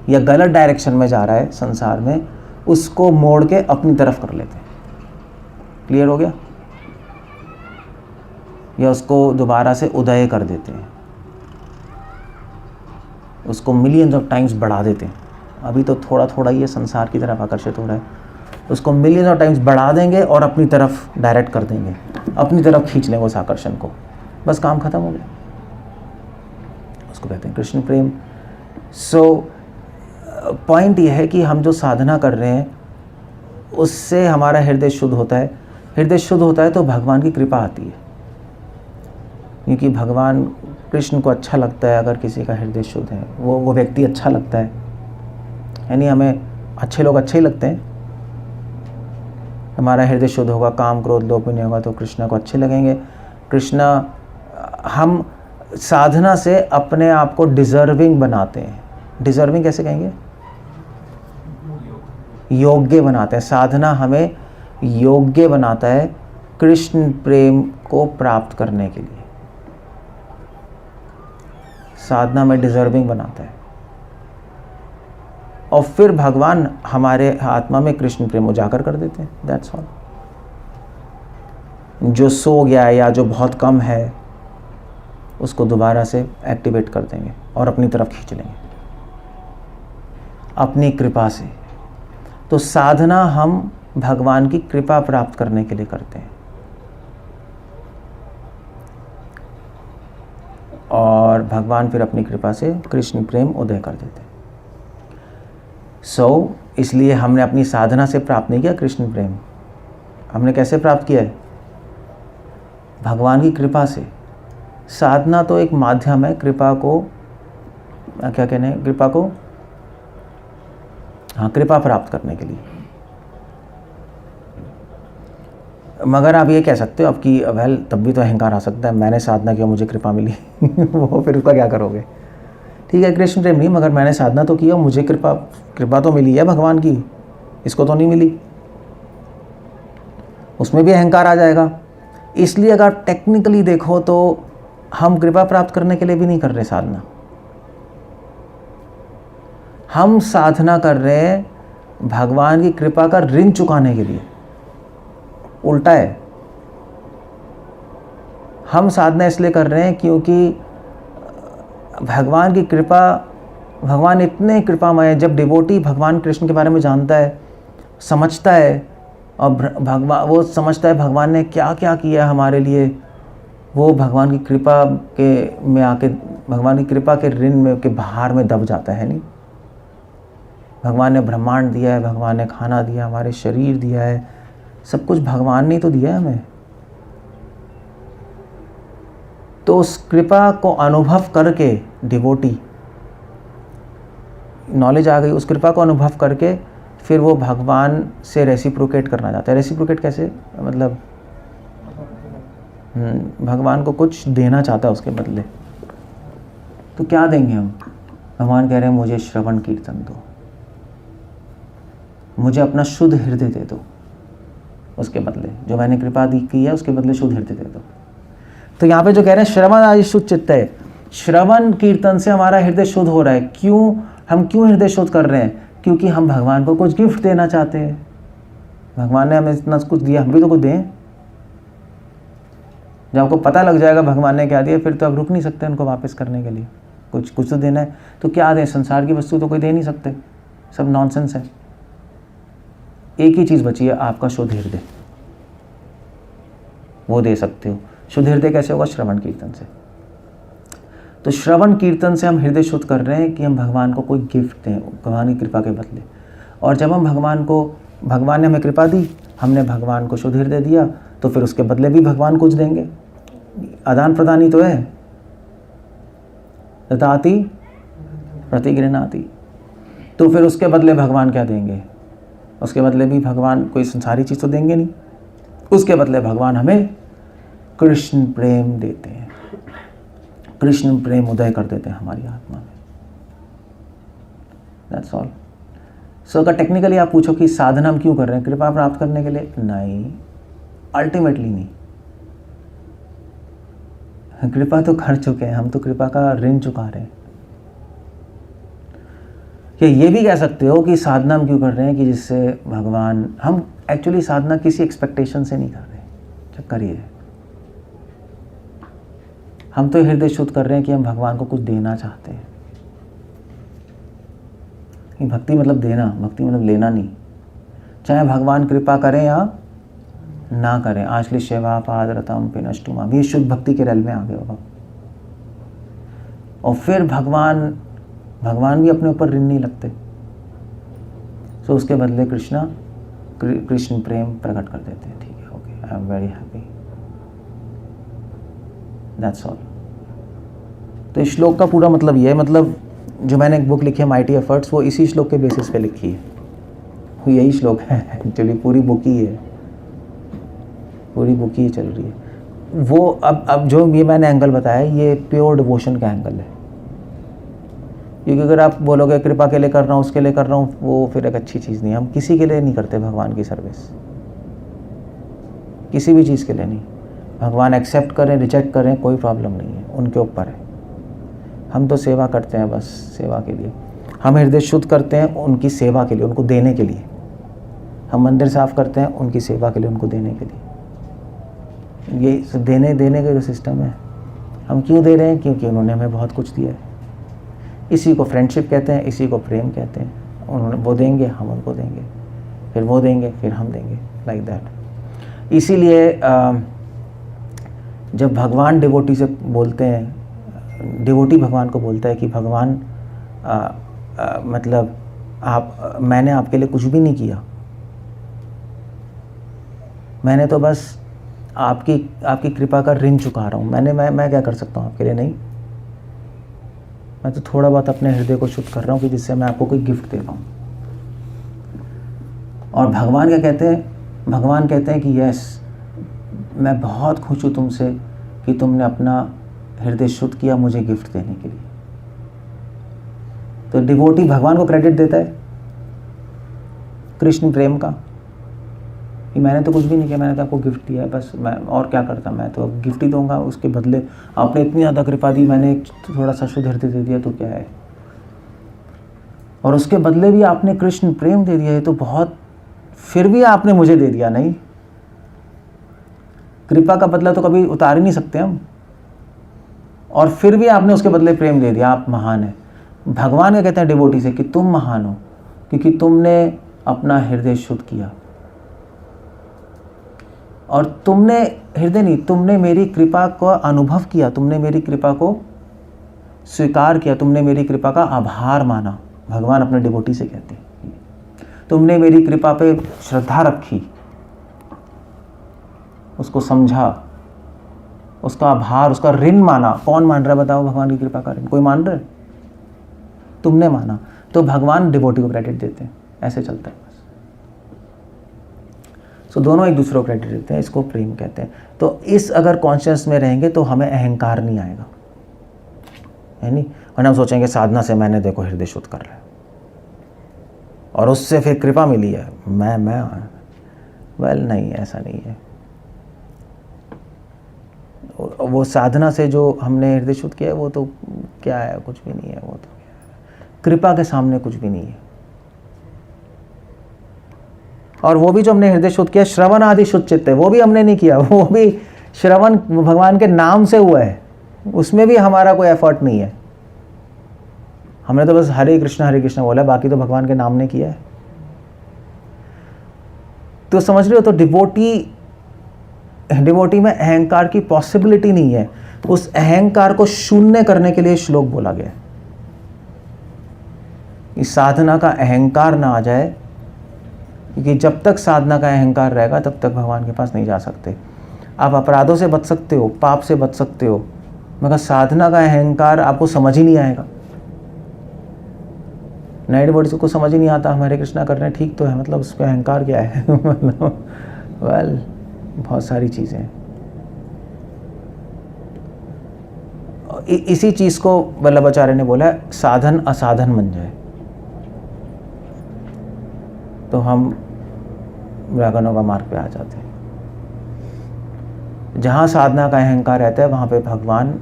या गलत डायरेक्शन में जा रहा है संसार में, उसको मोड़ के अपनी तरफ कर लेते हैं। क्लियर हो गया? या उसको दोबारा से उदय कर देते हैं, उसको मिलियंस ऑफ टाइम्स बढ़ा देते हैं। अभी तो थोड़ा थोड़ा ये संसार की तरफ आकर्षित हो रहा है, उसको मिलियंस ऑफ टाइम्स बढ़ा देंगे और अपनी तरफ डायरेक्ट कर देंगे, अपनी तरफ खींच लेंगे उस आकर्षण को, बस काम खत्म हो गया। उसको कहते हैं कृष्ण प्रेम। सो पॉइंट ये है कि हम जो साधना कर रहे हैं उससे हमारा हृदय शुद्ध होता है। हृदय शुद्ध होता है तो भगवान की कृपा आती है, क्योंकि भगवान कृष्ण को अच्छा लगता है अगर किसी का हृदय शुद्ध है, वो व्यक्ति अच्छा लगता है। यानी हमें अच्छे लोग अच्छे ही लगते हैं। हमारा हृदय शुद्ध होगा, काम क्रोध लोभ भी नहीं होगा, तो कृष्णा को अच्छे लगेंगे। कृष्णा, हम साधना से अपने आप को डिज़र्विंग बनाते हैं। डिज़र्विंग कैसे कहेंगे? योग्य बनाते हैं। साधना हमें योग्य बनाता है कृष्ण प्रेम को प्राप्त करने के लिए। साधना में डिज़र्विंग बनाता है, और फिर भगवान हमारे आत्मा में कृष्ण प्रेम उजागर कर देते हैं। That's all. जो सो गया है या जो बहुत कम है उसको दोबारा से एक्टिवेट कर देंगे और अपनी तरफ खींच लेंगे अपनी कृपा से। तो साधना हम भगवान की कृपा प्राप्त करने के लिए करते हैं, और भगवान फिर अपनी कृपा से कृष्ण प्रेम उदय कर देते हैं। इसलिए हमने अपनी साधना से प्राप्त नहीं किया कृष्ण प्रेम। हमने कैसे प्राप्त किया है? भगवान की कृपा से। साधना तो एक माध्यम है कृपा को, क्या कहने हैं, कृपा को, हाँ, कृपा प्राप्त करने के लिए। मगर आप ये कह सकते हो आपकी वेल, तब भी तो अहंकार आ सकता है, मैंने साधना किया मुझे कृपा मिली वो फिर उसका क्या करोगे? ठीक है, कृष्ण प्रेम नहीं, मगर मैंने साधना तो किया, मुझे कृपा तो मिली है भगवान की, इसको तो नहीं मिली। उसमें भी अहंकार आ जाएगा। इसलिए अगर टेक्निकली देखो तो हम कृपा प्राप्त करने के लिए भी नहीं कर रहे साधना, हम साधना कर रहे हैं भगवान की कृपा का ऋण चुकाने के लिए। उल्टा है। हम साधना इसलिए कर रहे हैं क्योंकि भगवान की कृपा, भगवान इतने कृपामय है। जब डिवोटी भगवान कृष्ण के बारे में जानता है, समझता है, और भगवान, वो समझता है भगवान ने क्या क्या किया हमारे लिए, वो भगवान की कृपा के में आके, भगवान की कृपा के ऋण में के भार में दब जाता है। नहीं, भगवान ने ब्रह्मांड दिया है, भगवान ने खाना दिया, हमारे शरीर दिया है, सब कुछ भगवान ने तो दिया है हमें। तो उस कृपा को अनुभव करके डिवोटी, नॉलेज आ गई, उस कृपा को अनुभव करके फिर वो भगवान से रेसिप्रोकेट करना चाहता है। रेसिप्रोकेट कैसे? मतलब भगवान को कुछ देना चाहता है उसके बदले। तो क्या देंगे हम? भगवान कह रहे हैं मुझे श्रवण कीर्तन दो, मुझे अपना शुद्ध हृदय दे दो, उसके बदले जो मैंने कृपा दी की है उसके बदले शुद्ध हृदय दे दो। तो यहाँ पे जो कह रहे हैं श्रवण आदि शुद्ध चित्त है, श्रवण कीर्तन से हमारा हृदय शुद्ध हो रहा है। क्यों? हम क्यों हृदय शुद्ध कर रहे हैं? क्योंकि हम भगवान को कुछ गिफ्ट देना चाहते हैं। भगवान ने हमें इतना कुछ दिया, हम भी तो कुछ दें। जब आपको पता लग जाएगा भगवान ने क्या दिया, फिर तो आप रुक नहीं सकते उनको वापस करने के लिए। कुछ तो देना है। तो क्या दें? संसार की वस्तु तो कोई दे नहीं सकते, सब नॉनसेंस है। एक ही चीज़ बची है, आपका शुद्ध हृदय, वो दे सकते हो। शुद्ध हृदय कैसे होगा? श्रवण कीर्तन से। तो श्रवण कीर्तन से हम हृदय शुद्ध कर रहे हैं कि हम भगवान को कोई गिफ्ट दें भगवान की कृपा के बदले। और जब हम भगवान ने हमें कृपा दी, हमने भगवान को शुद्ध हृदय दिया, तो फिर उसके बदले भी भगवान कुछ देंगे। आदान प्रदान ही तो है। ददाति प्रतिगृह्णाति। तो फिर उसके बदले भगवान क्या देंगे? उसके बदले भी भगवान कोई संसारी चीज़ तो देंगे नहीं, उसके बदले भगवान हमें कृष्ण प्रेम देते हैं, कृष्ण प्रेम उदय कर देते हैं हमारी आत्मा में। That's all. सो अगर टेक्निकली आप पूछो कि साधना हम क्यों कर रहे हैं, कृपा प्राप्त करने के लिए? नहीं, अल्टीमेटली नहीं। कृपा तो कर चुके हैं हम, तो कृपा का ऋण चुका रहे हैं। या ये भी कह सकते हो कि साधना हम क्यों कर रहे हैं कि जिससे भगवान, हम एक्चुअली साधना किसी एक्सपेक्टेशन से नहीं कर रहे, चक्कर ये है। हम तो हृदय शुद्ध कर रहे हैं कि हम भगवान को कुछ देना चाहते हैं। भक्ति मतलब देना, भक्ति मतलब लेना नहीं। चाहे भगवान कृपा करें या ना करें, आश्ली सेवा पादरतम पिनष्टुमा, भी शुद्ध भक्ति के रेल में आ गए हो। और फिर भगवान भी अपने ऊपर ऋण नहीं लगते, सो उसके बदले कृष्ण प्रेम प्रकट कर देते हैं। ठीक है, okay, I am very happy, that's all. तो इस श्लोक का पूरा मतलब ये है, मतलब जो मैंने एक बुक लिखी है माइटी एफर्ट्स, वो इसी श्लोक के बेसिस पे लिखी है, वो यही श्लोक है एक्चुअली, पूरी बुक ही है, पूरी बुक ही चल रही है। वो अब जो ये मैंने एंगल बताया, ये प्योर डिवोशन का एंगल है। क्योंकि अगर आप बोलोगे कृपा के लिए कर रहा हूँ, उसके लिए कर रहा हूँ, वो फिर एक अच्छी चीज़ नहीं है। हम किसी के लिए नहीं करते भगवान की सर्विस, किसी भी चीज़ के लिए नहीं। भगवान एक्सेप्ट करें रिजेक्ट करें कोई प्रॉब्लम नहीं है, उनके ऊपर है। हम तो सेवा करते हैं, बस सेवा के लिए। हम हृदय शुद्ध करते हैं उनकी सेवा के लिए, उनको देने के लिए। हम मंदिर साफ करते हैं उनकी सेवा के लिए, उनको देने के लिए। ये देने का जो सिस्टम है, हम क्यों दे रहे हैं? क्योंकि उन्होंने हमें बहुत कुछ दिया है। इसी को फ्रेंडशिप कहते हैं, इसी को प्रेम कहते हैं। उन्होंने वो देंगे, हम उनको देंगे, फिर वो देंगे, फिर हम देंगे, लाइक दैट। इसीलिए जब भगवान डिवोटी से बोलते हैं, डिवोटी भगवान को बोलता है कि भगवान मतलब मैंने आपके लिए कुछ भी नहीं किया, मैंने तो बस आपकी कृपा का ऋण चुका रहा हूँ। मैं क्या कर सकता हूँ आपके लिए? नहीं, मैं तो थोड़ा बहुत अपने हृदय को शुद्ध कर रहा हूँ कि जिससे मैं आपको कोई गिफ्ट दे पाऊँ। और भगवान क्या कहते हैं? भगवान कहते हैं कि यस, मैं बहुत खुश हूँ तुमसे कि तुमने अपना हृदय शुद्ध किया मुझे गिफ्ट देने के लिए। तो डिवोटी भगवान को क्रेडिट देता है कृष्ण प्रेम का कि मैंने तो कुछ भी नहीं किया, मैंने तो आपको गिफ्ट दिया है, बस मैं और क्या करता, मैं तो अब गिफ्ट ही दूंगा। उसके बदले आपने इतनी ज़्यादा कृपा दी, मैंने थोड़ा सा शुद्ध हृदय दे दिया तो क्या है, और उसके बदले भी आपने कृष्ण प्रेम दे दिया है तो बहुत, फिर भी आपने मुझे दे दिया। नहीं, कृपा का बदला तो कभी उतार ही नहीं सकते हम, और फिर भी आपने उसके बदले प्रेम दे दिया, आप महान है। भगवान क्या कहते हैं डिवोटी से कि तुम महान हो क्योंकि तुमने अपना हृदय शुद्ध किया, और तुमने हृदय नहीं, तुमने मेरी कृपा का अनुभव किया, तुमने मेरी कृपा को स्वीकार किया, तुमने मेरी कृपा का आभार माना। भगवान अपने डिवोटी से कहते हैं तुमने मेरी कृपा पे श्रद्धा रखी, उसको समझा, उसका आभार, उसका ऋण माना। कौन मान रहा है बताओ भगवान की कृपा का ऋण? कोई मान रहा है? तुमने माना, तो भगवान डिवोटी को क्रेडिट देते हैं। ऐसे चलता है बस। सो दोनों एक दूसरे को क्रेडिट देते हैं, इसको प्रेम कहते हैं। तो इस अगर कॉन्शियस में रहेंगे तो हमें अहंकार नहीं आएगा, है नहीं? वरना हम सोचेंगे साधना से मैंने देखो हृदय शुद्ध कर लिया और उससे फिर कृपा मिली है, मैं वेल नहीं, ऐसा नहीं है। वो साधना से जो हमने हृदय शुद्ध किया है वो तो क्या है, कुछ भी नहीं है। वो तो कृपा के सामने कुछ भी नहीं है। और वो भी जो हमने हृदय शुद्ध किया, श्रवण आदि शुद्ध चित्त है, वो भी हमने नहीं किया, वो भी श्रवण भगवान के नाम से हुआ है, उसमें भी हमारा कोई एफर्ट नहीं है। हमने तो बस हरे कृष्ण बोला, बाकी तो भगवान के नाम ने किया है। तो समझ रहे हो? तो डिवोटी में अहंकार की पॉसिबिलिटी नहीं है। उस अहंकार को शून्य करने के लिए श्लोक बोला गया है। इस साधना का अहंकार ना आ जाए, क्योंकि जब तक साधना का अहंकार रहेगा तब तक भगवान के पास नहीं जा सकते। आप अपराधों से बच सकते हो, पाप से बच सकते हो, मगर साधना का अहंकार आपको समझ ही नहीं आएगा। नए डिवोटीज को समझ ही नहीं आता हमारे कृष्णा कर रहे हैं ठीक तो है, मतलब उसका अहंकार क्या है। मतलब वेल बहुत सारी चीज़ें हैं। इसी चीज़ को वल्लभाचार्य ने बोला साधन असाधन बन जाए तो हम रागनों का मार्ग पे आ जाते हैं। जहाँ साधना का अहंकार रहता है वहाँ पे भगवान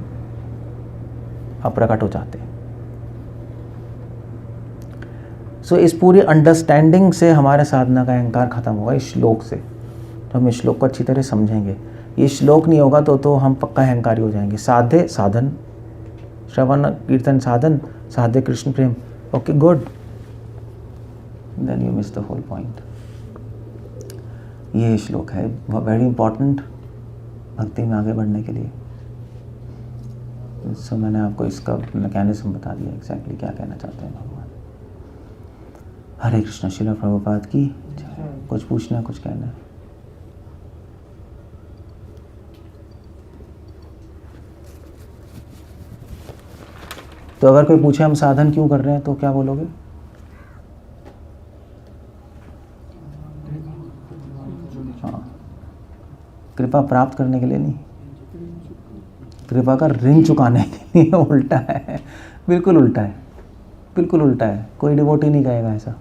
अप्रकट हो जाते हैं। सो इस पूरी अंडरस्टैंडिंग से हमारे साधना का अहंकार खत्म होगा, इस श्लोक से। तो हम इस श्लोक को अच्छी तरह समझेंगे। ये श्लोक नहीं होगा तो हम पक्का अहंकारी हो जाएंगे। साधे साधन, श्रवण कीर्तन साधन, साधे कृष्ण प्रेम, okay good, then you miss the whole point. ये श्लोक है वेरी इंपॉर्टेंट भक्ति में आगे बढ़ने के लिए। सो मैंने आपको इसका मैकेनिज्म बता दिया एग्जैक्टली क्या कहना चाहते हैं भगवान। हरे कृष्ण। श्रील प्रभुपाद की कुछ पूछना, कुछ कहना है? तो अगर कोई पूछे हम साधन क्यों कर रहे हैं तो क्या बोलोगे? हाँ, कृपा प्राप्त करने के लिए नहीं, कृपा का ऋण चुकाने के लिए। उल्टा है, बिल्कुल उल्टा है, बिल्कुल उल्टा है। कोई डिवोटी नहीं कहेगा ऐसा।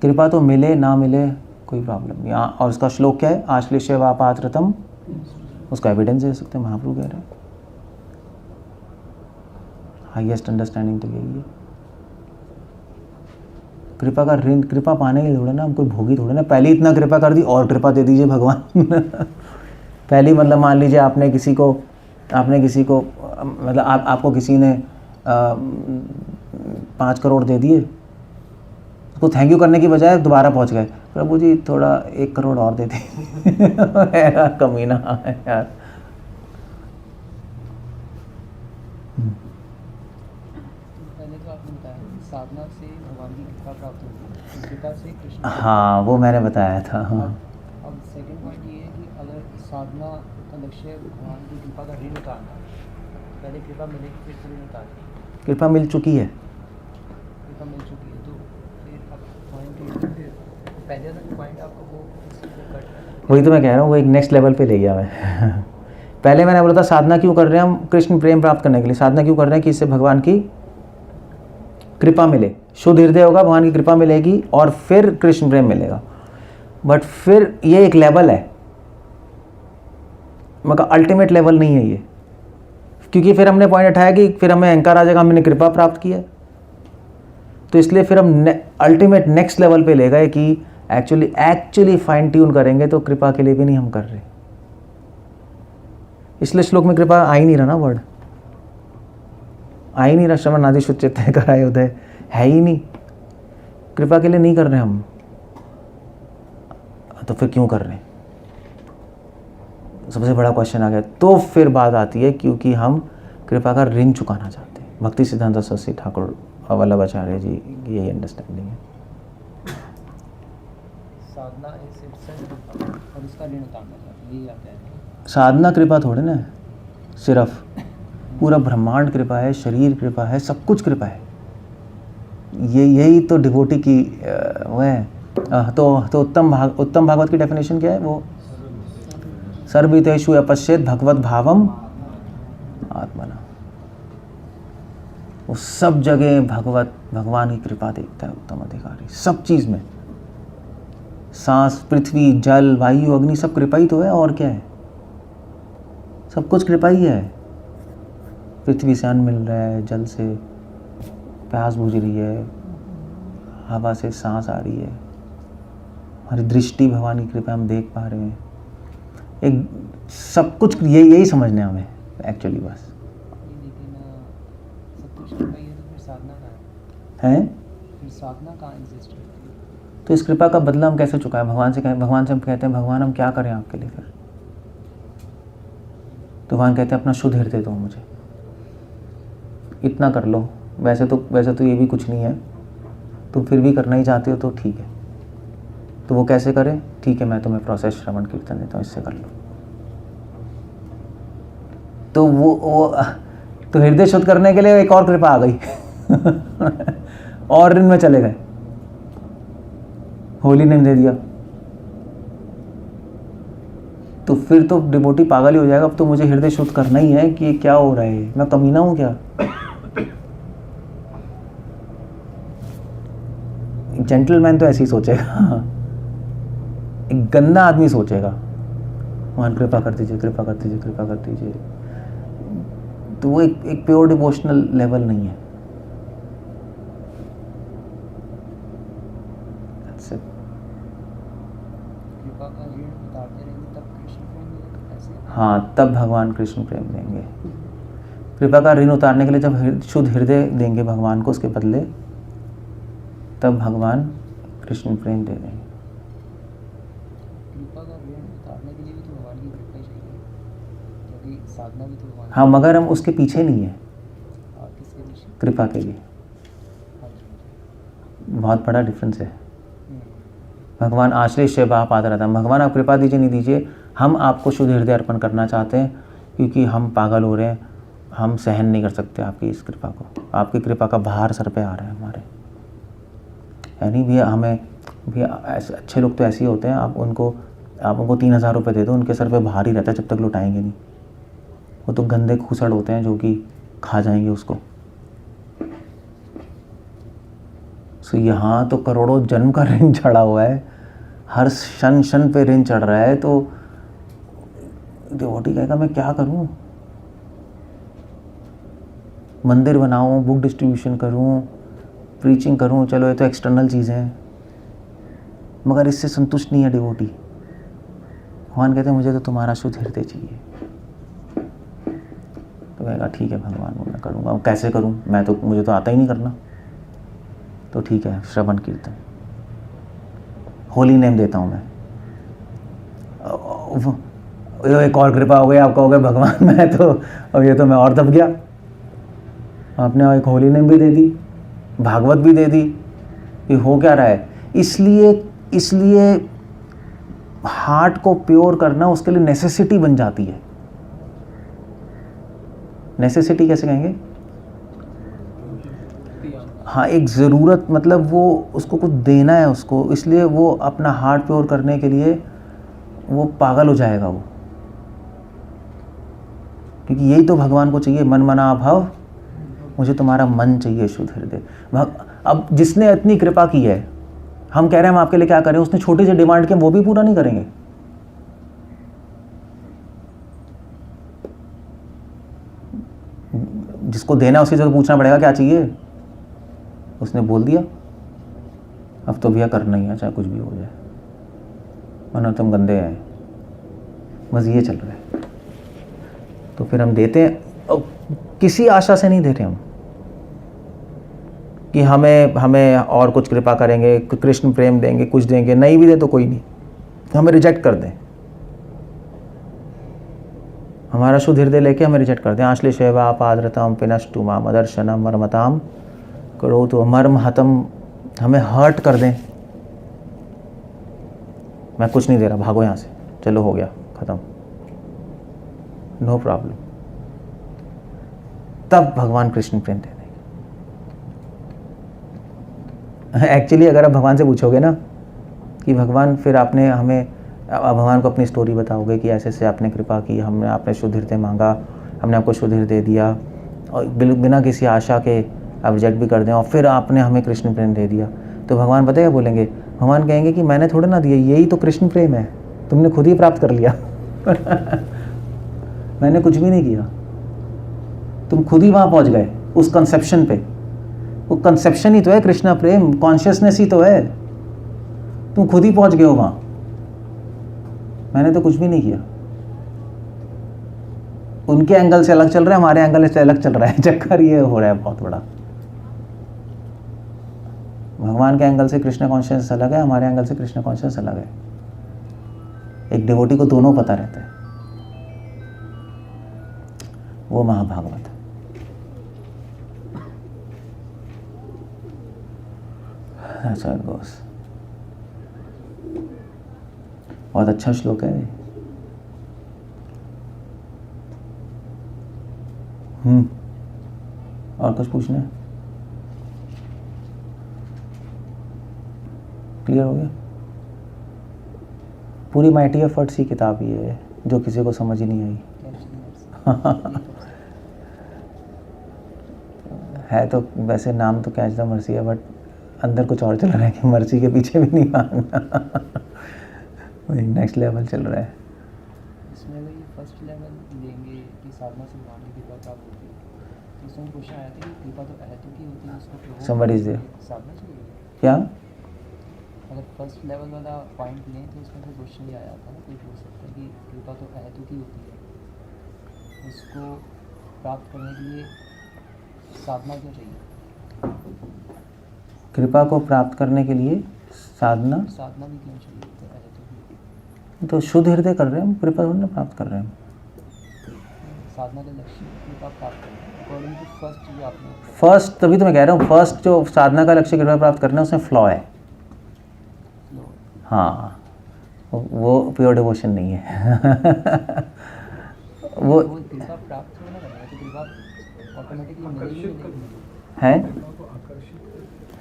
कृपा तो मिले ना मिले कोई प्रॉब्लम नहीं। और उसका श्लोक क्या है? आश्लेषे वा पात्रतम, उसका एविडेंस दे सकते हैं, महाप्रभु कह रहे हैं। हाईएस्ट अंडरस्टैंडिंग तो यही है। कृपा का ऋण, कृपा पाने के लिए थोड़ा ना, हम कोई भोगी थोड़े ना। पहले इतना कृपा कर दी और कृपा दे दीजिए भगवान। पहले मतलब मान लीजिए आपने किसी को मतलब आपको किसी ने 5 करोड़ दे दिए, उसको थैंक यू करने की बजाय दोबारा पहुंच गए, प्रभु जी थोड़ा 1 करोड़ और दे दीजिए। कमीना है यार। पहले तो आपने बताया साधना से भगवान की कृपा प्राप्त होती है, कृपा से कृष्ण। हाँ, वो मैंने बताया था। हाँ, अब सेकंड पॉइंट ये है कि अगर साधना का लक्ष्य भगवान की कृपा का ऋण उतारना, पहले कृपा मिलेगी फिर से ऋण उतारना। कृपा मिल चुकी है, कृपा मिल चुकी है, तो फिर अब पॉइंट पहले वाला पॉइंट आपको वो कट, वही तो मैं कह रहा हूँ, वो एक नेक्स्ट लेवल पे ले गया मैं। पहले मैंने बोला था साधना क्यों कर रहे हैं हम? कृष्ण प्रेम प्राप्त करने के लिए। साधना क्यों कर रहे हैं? कि इससे भगवान की कृपा मिले, शुद्ध हृदय होगा, भगवान की कृपा मिलेगी और फिर कृष्ण प्रेम मिलेगा। बट फिर ये एक लेवल है, मगर अल्टीमेट लेवल नहीं है ये। क्योंकि फिर हमने पॉइंट उठाया कि फिर हमें अहंकार आ जाएगा, हमने कृपा प्राप्त किया, तो इसलिए फिर हम अल्टीमेट नेक्स्ट लेवल पे ले गए कि एक्चुअली फाइन ट्यून करेंगे तो कृपा के लिए भी नहीं हम कर रहे। इसलिए श्लोक में कृपा आ ही नहीं रहा ना, वर्ड आ ही नहीं रहा। श्रवण आदि शुचित है कराए उदय, है ही नहीं। कृपा के लिए नहीं कर रहे हम, तो फिर क्यों कर रहे हैं? सबसे बड़ा क्वेश्चन आ गया। तो फिर बात आती है क्योंकि हम कृपा का ऋण चुकाना चाहते हैं। भक्ति सिद्धांत सरस्वती ठाकुर वल्लभाचार्य जी की यही अंडरस्टैंडिंग है। साधना और उसका ऋण उतारना, यही आता है। साधना कृपा थोड़े ना, सिर्फ पूरा ब्रह्मांड कृपा है, शरीर कृपा है, सब कुछ कृपा है। यही तो डिवोटी की वो है। तो उत्तम भागवत की डेफिनेशन क्या है? वो सर्वभूतेषु अपश्येत भगवत भावम आत्मना। वो सब जगह भगवान की कृपा देखता है उत्तम अधिकारी, सब चीज़ में। सांस, पृथ्वी, जल, वायु, अग्नि सब कृपा ही तो है, और क्या है? सब कुछ कृपा ही है। पृथ्वी से अन्न मिल रहा है, जल से प्यास बुझ रही है, हवा से सांस आ रही है, हमारी दृष्टि भगवान की कृपा हम देख पा रहे हैं। एक सब कुछ यही समझना है हमें एक्चुअली बस। लेकिन सब कुछ कृपा ही है, तो फिर साधना कहाँ है? फिर साधना कहाँ एग्जिस्ट करती है? तो इस कृपा का बदला हम कैसे चुकाएं? भगवान से हम कहते हैं भगवान हम क्या करें आपके लिए? फिर तो भगवान कहते हैं अपना शुद्ध हृदय दो मुझे, इतना कर लो। वैसे तो ये भी कुछ नहीं है, तुम फिर भी करना ही चाहते हो तो ठीक है। तो वो कैसे करें? ठीक है, मैं तुम्हें प्रोसेस श्रवण कीर्तन देता हूँ, इससे कर लो। तो वो तो हृदय शुद्ध करने के लिए एक और कृपा आ गई और ऋण में चले गए, होली नेम दे दिया। तो फिर तो डिवोटी पागल ही हो जाएगा, अब तो मुझे हृदय शुद्ध करना ही है कि ये क्या हो रहा है, मैं कमीना हूं क्या? जेंटलमैन तो ऐसे ही सोचेगा, एक गंदा आदमी सोचेगा, भगवान कृपा कर दीजिए, कृपा कर दीजिए, कृपा कर दीजिए। तो वो एक प्योर डिवोशनल लेवल नहीं है। कृपा का ऋण उतारते रहेंगे तब कृष्ण प्रेम मिलेगा, ऐसे? हाँ, तब भगवान कृष्ण प्रेम देंगे। कृपा का ऋण उतारने के लिए जब शुद्ध हृदय देंगे भगवान को, उसके बदले तब भगवान कृष्ण प्रेम दे देंगे। कृपा का ऋण उतारने के लिए भी तो भगवान की कृपा ही चाहिए, क्योंकि साधना भी तो भगवान। हाँ, मगर हम उसके पीछे नहीं है, किसके पीछे? कृपा के लिए। हाँ जी। बहुत बड़ा डिफरेंस है। भगवान आश्रय सेवा पात्रता, भगवान आप कृपा दीजिए नहीं दीजिए, हम आपको शुद्ध हृदय अर्पण करना चाहते हैं, क्योंकि हम पागल हो रहे हैं, हम सहन नहीं कर सकते आपकी इस कृपा को, आपकी कृपा का भार सर पे आ रहा है हमारे। यानी भैया हमें, भैया ऐसे अच्छे लोग तो ऐसे ही होते हैं, आप उनको 3,000 रुपये दे दो, उनके सर पे भार ही रहता है जब तक लौटाएंगे नहीं। वो तो गंदे खूसड़ होते हैं जो कि खा जाएंगे उसको। सो यहाँ तो करोड़ों जन्म का ऋण चढ़ा हुआ है, हर क्षण क्षण पे ऋण चढ़ रहा है। तो डिवोटी कहेगा मैं क्या करूँ, मंदिर बनाऊँ, बुक डिस्ट्रीब्यूशन करूँ, प्रीचिंग करूँ, चलो ये तो एक्सटर्नल चीज़ें हैं, मगर इससे संतुष्ट नहीं है डिवोटी। भगवान कहते हैं मुझे तो तुम्हारा शुद्ध हृदय चाहिए। तो कहेगा ठीक है भगवान, वो मैं करूँगा। कैसे करूँ, मुझे तो आता ही नहीं करना। तो ठीक है, श्रवण कीर्तन, होली नेम देता हूँ मैं। एक और कृपा हो गई, आप कहोगे भगवान मैं तो, अब ये तो मैं और दब गया। आपने एक होली नेम भी दे दी, भागवत भी दे दी, ये हो क्या रहा है? इसलिए हार्ट को प्योर करना उसके लिए नेसेसिटी बन जाती है। नेसेसिटी कैसे कहेंगे? हाँ, एक ज़रूरत, मतलब वो उसको कुछ देना है उसको, इसलिए वो अपना हार्ट प्योर करने के लिए वो पागल हो जाएगा वो, क्योंकि यही तो भगवान को चाहिए, मन मना भव, मुझे तुम्हारा मन चाहिए शुद्ध हृदय। अब जिसने इतनी कृपा की है, हम कह रहे हैं हम आपके लिए क्या करें, उसने छोटे से डिमांड के वो भी पूरा नहीं करेंगे। जिसको देना उसी से तो पूछना पड़ेगा क्या चाहिए, उसने बोल दिया अब तो भैया करना ही है, चाहे कुछ भी हो जाए, वरना तुम गंदे हैं, बस ये चल रहा है। तो फिर हम देते हैं, किसी आशा से नहीं दे रहे हम कि हमें और कुछ कृपा करेंगे, कृष्ण प्रेम देंगे, कुछ देंगे, नहीं भी दे तो कोई नहीं, हमें रिजेक्ट कर दें, हमारा शुद्ध हृदय लेके हमें रिजेक्ट कर दें। आश्ले सेवा पाद्रतम पिनष्टु माम अदर्शनम मर्मताम करो, तो मर्म हतम, हमें हर्ट कर दें, मैं कुछ नहीं दे रहा, भागो यहाँ से, चलो हो गया ख़त्म, नो प्रॉब्लम, तब भगवान कृष्ण प्रेम दे देंगे। एक्चुअली अगर आप भगवान से पूछोगे ना कि भगवान फिर आपने हमें, भगवान को अपनी स्टोरी बताओगे कि ऐसे ऐसे आपने कृपा की, हमने आपने शुद्ध हृदय मांगा, हमने आपको शुद्ध हृदय दिया, और बिना किसी आशा के आप रिजेक्ट भी कर दें, और फिर आपने हमें कृष्ण प्रेम दे दिया, तो भगवान पता है क्या बोलेंगे? भगवान कहेंगे कि मैंने थोड़ा ना दिया, यही तो कृष्ण प्रेम है, तुमने खुद ही प्राप्त कर लिया मैंने कुछ भी नहीं किया, तुम खुद ही वहाँ पहुँच गए उस कंसेप्शन पे। वो कंसेप्शन ही तो है कृष्णा प्रेम, कॉन्शियसनेस ही तो है, तुम खुद ही पहुँच गए हो वहाँ, मैंने तो कुछ भी नहीं किया। उनके एंगल से अलग चल रहा है, हमारे एंगल से अलग चल रहा है, चक्कर ये हो रहा है बहुत बड़ा। भगवान के एंगल से कृष्ण कॉन्शियस अलग है, हमारे एंगल से कृष्ण कॉन्शियस अलग है। एक डिवोटी को दोनों पता रहता है, वो महाभागवत है। That's how it goes. बहुत अच्छा श्लोक है। और कुछ पूछना है? क्लियर हो गया? पूरी माइटी एफर्ट्स की किताब ये है, जो किसी को समझ ही नहीं आई। है तो वैसे नाम तो कैच द मर्सी है, बट अंदर कुछ और चल रहा है कि मर्सी के पीछे भी नहीं भागना। वही नेक्स्ट लेवल चल रहा है। इसमें अगर ये फर्स्ट लेवल लेंगे कि साधना से भगवान की कृपा प्राप्त होती है, तो इसमें क्वेश्चन आया था कि कृपा तो अहेतु की होती है, उसको प्रभु Somebody is there. साधना चाहिए। क्या? अगर फर्स्ट लेवल वाला पॉइंट लें तो उसमें फिर क्वेश्चन ये आया था ना, कोई पूछ सकता है कि कृपा तो अहेतु की होती है, उसको प्राप्त करने के लिए साधना क्यों चाहिए? कृपा को प्राप्त करने के लिए साधना भी क्यों चाहिए? तो अहेतु की तो शुद्ध हृदय कर रहे हैं हम, कृपा थोड़ी ना प्राप्त कर रहे हैं हम। साधना का लक्ष्य कृपा प्राप्त करना है अकॉर्डिंग टू फर्स्ट जो आपने फर्स्ट, तभी तो मैं कह रहा हूँ फर्स्ट जो साधना का लक्ष्य कृपा प्राप्त करना है उसमें फ्लॉ है। हाँ, वो प्योर डिवोशन नहीं है। वो कृपा प्राप्त होना करना है तो कृपा ऑटोमेटिकली मिलेगी है।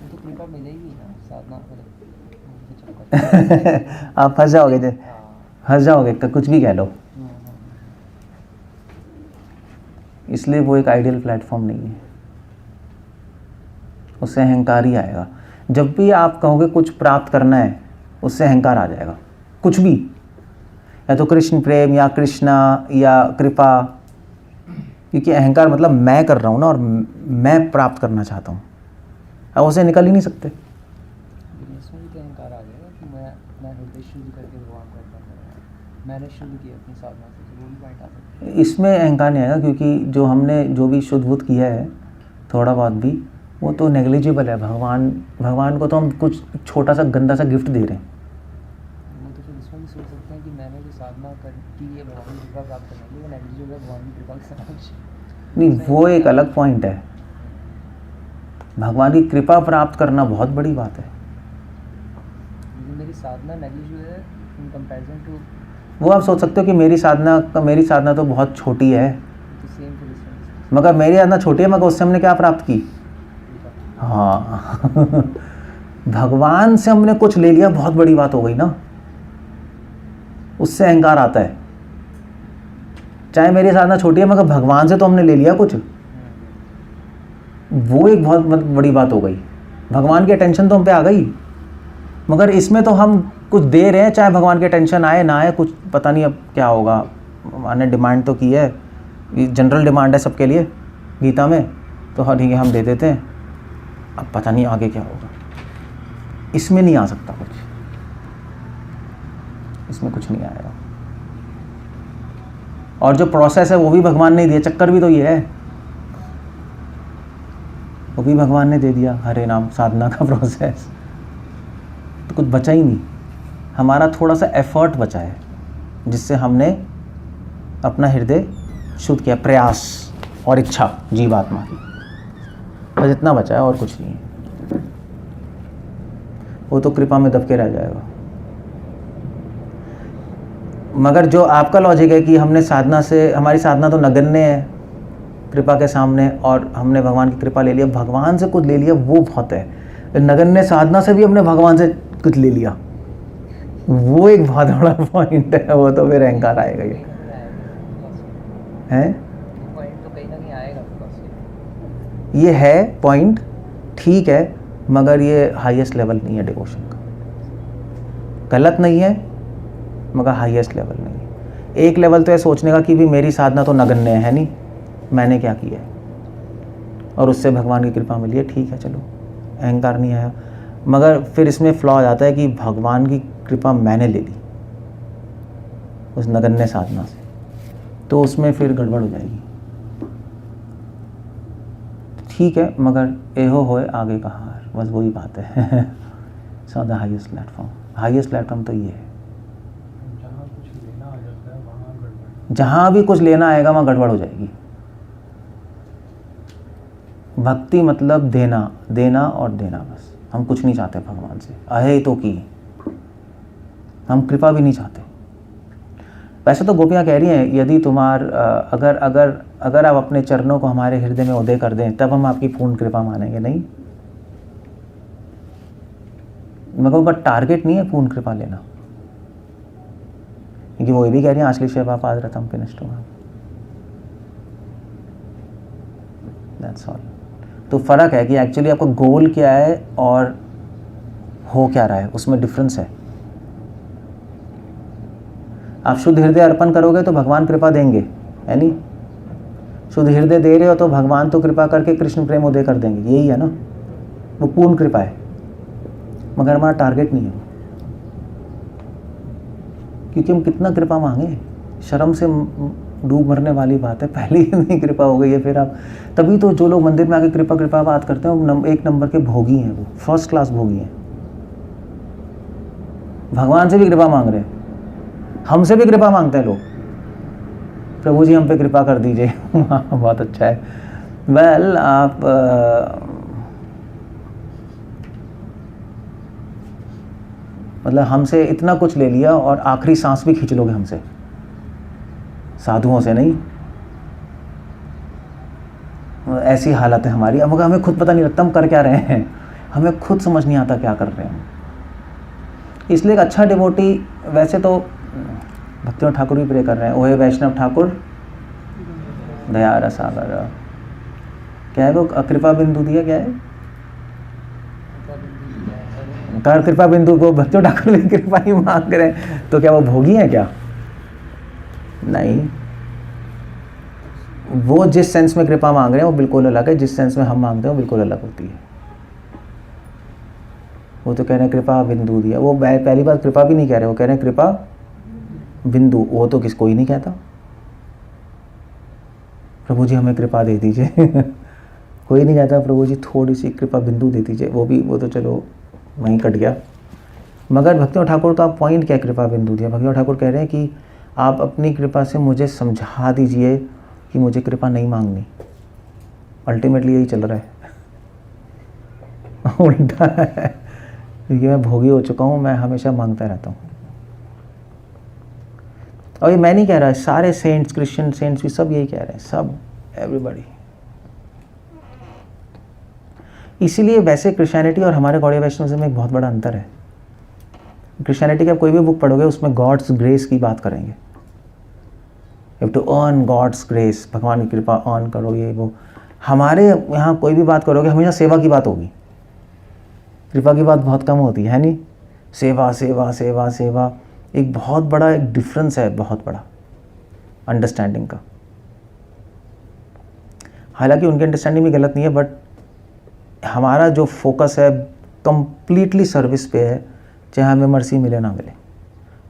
तो कृपा मिलेगी ना साधना आप फंस जाओगे, फंस जाओगे, कुछ भी कह लो। इसलिए वो एक आइडियल प्लेटफॉर्म नहीं है, उससे अहंकार ही आएगा। जब भी आप कहोगे कुछ प्राप्त करना है, उससे अहंकार आ जाएगा। कुछ भी, या तो कृष्ण प्रेम या कृष्णा या कृपा, क्योंकि अहंकार मतलब मैं कर रहा हूँ ना, और मैं प्राप्त करना चाहता हूँ, अब उसे निकल ही नहीं सकते। इसमें भी तो अहंकार आ जाएगा कि मैं हृदय शुद्ध करके भगवान को अर्पण करूँगा, मैंने शुद्ध किया अपनी साधना से, वो भी पॉइंट आ सकता है। इसमें अहंकार नहीं आएगा, क्योंकि जो हमने जो भी शुद्ध बुद्ध किया है थोड़ा बहुत भी, वो तो नेग्लिजिबल है। भगवान को तो हम कुछ छोटा सा गंदा सा गिफ्ट दे रहे हैं। वो तो फिर इसमें भी सोच सकते हैं कि मैंने जो साधना की है भगवान की कृपा प्राप्त करने के लिए, वो नेग्लिजिबल है भगवान की कृपा के समक्ष। नहीं, वो एक अलग पॉइंट है। भगवान की कृपा प्राप्त करना बहुत बड़ी बात है। मेरी साधना नेग्लिजिबल है इन कंपैरिजन टू, वो आप सोच सकते हो कि मेरी साधना तो बहुत छोटी है, तो सेम फिर इसमें मगर मेरी साधना छोटी है, मगर उससे हमने क्या प्राप्त की? हाँ। भगवान से हमने कुछ ले लिया, बहुत बड़ी बात हो गई ना, उससे अहंकार आता है। चाहे मेरी साधना छोटी है, मगर भगवान से तो हमने ले लिया कुछ, वो एक बहुत बड़ी बात हो गई। भगवान की अटेंशन तो हम पे आ गई, मगर इसमें तो हम कुछ दे रहे हैं, चाहे भगवान की अटेंशन आए ना आए, कुछ पता नहीं अब क्या होगा। मैंने डिमांड तो की है, जनरल डिमांड है सबके लिए गीता में, तो हाँ ठीक है हम दे देते हैं, अब पता नहीं आगे क्या होगा। इसमें नहीं आ सकता कुछ, इसमें कुछ नहीं आएगा। और जो प्रोसेस है वो भी भगवान ने दिया, चक्कर भी तो ये है, वो भी भगवान ने दे दिया, हरे नाम साधना का प्रोसेस। तो कुछ बचा ही नहीं, हमारा थोड़ा सा एफर्ट बचा है, जिससे हमने अपना हृदय शुद्ध किया, प्रयास और इच्छा जीवात्मा की, बस इतना बचा है और कुछ नहीं है। वो तो कृपा में दबके रह जाएगा। मगर जो आपका लॉजिक है कि हमने साधना से, हमारी साधना तो नगण्य है कृपा के सामने, और हमने भगवान की कृपा ले लिया, भगवान से कुछ ले लिया, वो बहुत है। नगण्य साधना से भी हमने भगवान से कुछ ले लिया, वो एक बहुत बड़ा पॉइंट है। वो तो फिर अहंकार आएगा। ये है पॉइंट तो कहीं ना कहीं आएगा, ये है पॉइंट, ठीक है, मगर ये हाईएस्ट लेवल नहीं है डिवोशन का। गलत नहीं है, मगर हाईएस्ट लेवल नहीं है। एक लेवल तो है सोचने का कि भी मेरी साधना तो नगण्य है नहीं, मैंने क्या किया है, और उससे भगवान की कृपा मिली है, ठीक है चलो, अहंकार नहीं आया। मगर फिर इसमें फ्लॉ आ जाता है कि भगवान की कृपा मैंने ले ली उस नगण्य साधना से, तो उसमें फिर गड़बड़ हो जाएगी। ठीक है, मगर एहो होए आगे का हार, बस वही बात है। सो द हाईएस्ट प्लेटफॉर्म तो ये है। जहाँ भी कुछ लेना आएगा वहाँ गड़बड़ हो जाएगी। भक्ति मतलब देना, देना और देना, बस। हम कुछ नहीं चाहते भगवान से, अहे तो की, हम कृपा भी नहीं चाहते। वैसे तो गोपियाँ कह रही हैं यदि अगर अगर अगर आप अपने चरणों को हमारे हृदय में उदय कर दें तब हम आपकी पूर्ण कृपा मानेंगे। नहीं, मगर उनका टारगेट नहीं है पूर्ण कृपा लेना, क्योंकि वो ये भी कह रही हैं आश्लिषेवा पादरतम पिनष्टुमा। That's all. तो फ़र्क है कि एक्चुअली आपका गोल क्या है और हो क्या रहा है, उसमें डिफरेंस है। आप शुद्ध हृदय अर्पण करोगे तो भगवान कृपा देंगे, है नहीं? शुद्ध हृदय दे रहे हो तो भगवान तो कृपा करके कृष्ण प्रेम उदय कर देंगे, यही है ना, वो पूर्ण कृपा है। मगर हमारा टारगेट नहीं है, क्योंकि हम कितना कृपा मांगे, शर्म से डूब मरने वाली बात है। पहले ही नहीं कृपा हो गई है, फिर आप तभी तो जो लोग मंदिर में आके कृपा कृपा बात करते हैं वो एक नंबर के भोगी हैं, वो फर्स्ट क्लास भोगी हैं। भगवान से भी कृपा मांग रहे हैं, हमसे भी कृपा मांगते हैं लोग, प्रभु जी हम पे कृपा कर दीजिए। बहुत अच्छा है। वेल आप मतलब हमसे इतना कुछ ले लिया और आखिरी सांस भी खींच लोगे हमसे, साधुओं से नहीं। ऐसी हालत है हमारी। अब हमें खुद पता नहीं लगता हम कर क्या रहे हैं, हमें खुद समझ नहीं आता क्या कर रहे हैं। इसलिए एक अच्छा डिवोटी, वैसे तो भक्तियों ठाकुर भी प्रे कर रहे हैं, ओहे वैष्णव ठाकुर दया रस सागर, क्या है वो कृपा बिंदु दिया, क्या है कर कृपा बिंदु को भक्तियों ठाकुर भी कृपा ही मांग रहे हैं, तो क्या वो भोगी है क्या? नहीं, वो जिस सेंस में कृपा मांग रहे हैं वो बिल्कुल अलग है, जिस सेंस में हम मांगते हैं वो बिल्कुल अलग होती है। वो तो कह रहे हैं कृपा बिंदु दिया, वो पहली बात कृपा भी नहीं कह रहे, वो कह रहे हैं कृपा बिंदु। वो तो किसको ही नहीं कहता प्रभु जी हमें कृपा दे दीजिए। कोई नहीं कहता प्रभु जी थोड़ी सी कृपा बिंदु दे दीजिए, वो तो चलो वहीं कट गया। मगर भक्तियों ठाकुर तो आप पॉइंट क्या कृपा बिंदु दिया, भक्तियों ठाकुर कह रहे हैं कि आप अपनी कृपा से मुझे समझा दीजिए कि मुझे कृपा नहीं मांगनी। अल्टीमेटली यही चल रहा है, उल्टा है, क्योंकि मैं भोगी हो चुका हूँ, मैं हमेशा मांगता रहता हूँ। और ये मैं नहीं कह रहा, सारे सेंट्स, क्रिश्चियन सेंट्स भी सब यही कह रहे हैं, सब, एवरीबॉडी। इसीलिए वैसे क्रिश्चियनिटी और हमारे गौड़ीय वैष्णविज्म में एक बहुत बड़ा अंतर है। क्रिश्चियनिटी की आप कोई भी बुक पढ़ोगे उसमें गॉड्स ग्रेस की बात करेंगे, you have to earn God's grace, भगवान की कृपा अर्न करो, ये वो। हमारे यहाँ कोई भी बात करोगे हमेशा सेवा की बात होगी, कृपा की बात बहुत कम होती है नहीं? सेवा सेवा सेवा सेवा, एक बहुत बड़ा एक डिफरेंस है, बहुत बड़ा अंडरस्टैंडिंग का। हालांकि उनकी अंडरस्टैंडिंग भी गलत नहीं है, बट हमारा जो फोकस है कंप्लीटली सर्विस पे है, चाहे हमें मर्सी मिले ना मिले।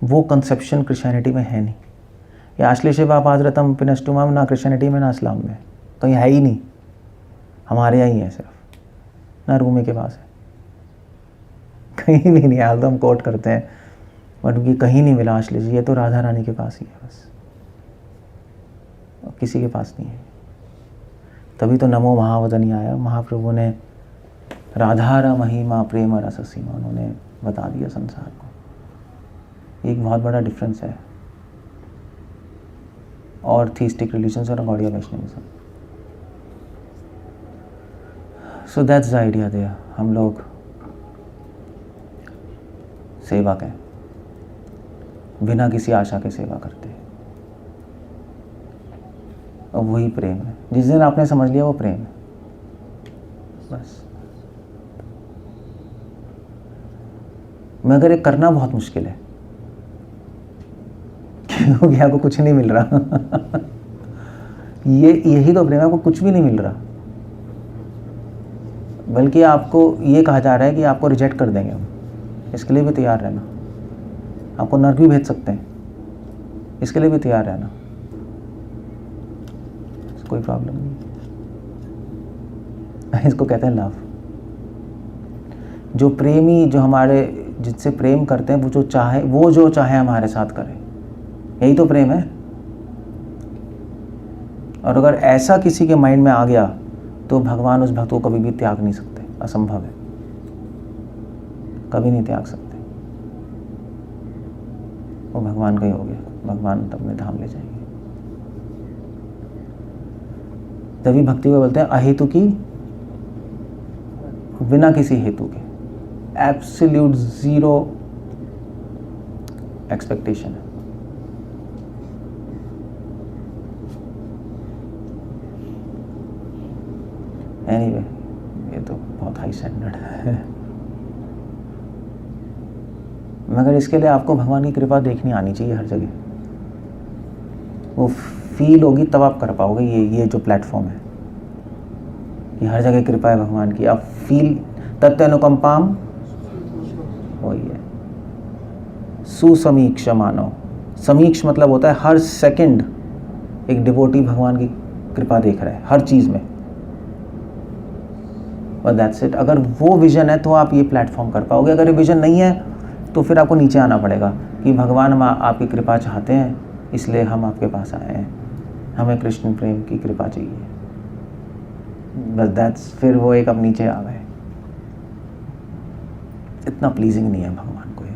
वो कंसेप्शन क्रिश्चियनिटी में है नहीं। या आश्लिषेवा पादरतम पिनष्टुमा ना क्रिश्चियनिटी में ना इस्लाम में, कहीं है ही नहीं। हमारे यहाँ ही है सिर्फ, ना रूमी के पास है, कहीं भी नहीं। हाल तो हम कोट करते हैं बट उनकी कहीं नहीं मिला आश्लिष, ये तो राधा रानी के पास ही है बस, और किसी के पास नहीं है। तभी तो नमो महावदनी आया, महाप्रभु ने राधा महिमा प्रेम रस सीमा उन्होंने बता दिया संसार को। एक बहुत बड़ा डिफरेंस है और थीस्टिक रिलीजन्स और Gaudiya Vaishnavism. So that's the idea there. हम लोग सेवक हैं, बिना किसी आशा के सेवा करते हैं, और वही प्रेम है। जिस दिन आपने समझ लिया वो प्रेम है बस। मगर ये करना बहुत मुश्किल है, क्योंकि आपको कुछ नहीं मिल रहा। यही तो प्रेम है, आपको कुछ भी नहीं मिल रहा, बल्कि आपको ये कहा जा रहा है कि आपको रिजेक्ट कर देंगे हम, इसके लिए भी तैयार रहना। आपको नर्क भी भेज सकते हैं, इसके लिए भी तैयार रहना, कोई प्रॉब्लम नहीं। इसको कहते हैं लव। जो प्रेमी, जो हमारे जिससे प्रेम करते हैं, वो जो चाहे हमारे साथ करे, यही तो प्रेम है। और अगर ऐसा किसी के माइंड में आ गया तो भगवान उस भक्त को कभी भी त्याग नहीं सकते, असंभव है, कभी नहीं त्याग सकते। वो भगवान का ही हो गया, भगवान अपने धाम ले जाएंगे। तभी भक्ति को बोलते हैं अहेतु की, बिना किसी हेतु के, एब्सोल्यूट जीरो एक्सपेक्टेशन है। एनीवे, ये तो बहुत हाई स्टैंडर्ड है, मगर इसके लिए आपको भगवान की कृपा देखनी आनी चाहिए हर जगह। वो फील होगी तब आप कर पाओगे ये जो प्लेटफॉर्म है, कि हर जगह कृपा है भगवान की। आप फील तत्व अनुकंपाम, वही है सुसमीक्ष मानो। समीक्ष मतलब होता है हर सेकंड एक डिवोटी भगवान की कृपा देख रहा है हर चीज़ में, और दैट्स इट। अगर वो विजन है तो आप ये प्लेटफॉर्म कर पाओगे। अगर ये विजन नहीं है तो फिर आपको नीचे आना पड़ेगा कि भगवान हम आपकी कृपा चाहते हैं, इसलिए हम आपके पास आए हैं, हमें कृष्ण प्रेम की कृपा चाहिए, बस दैट्स। फिर वो एक अब नीचे आ गए, इतना प्लीजिंग नहीं है भगवान को ये।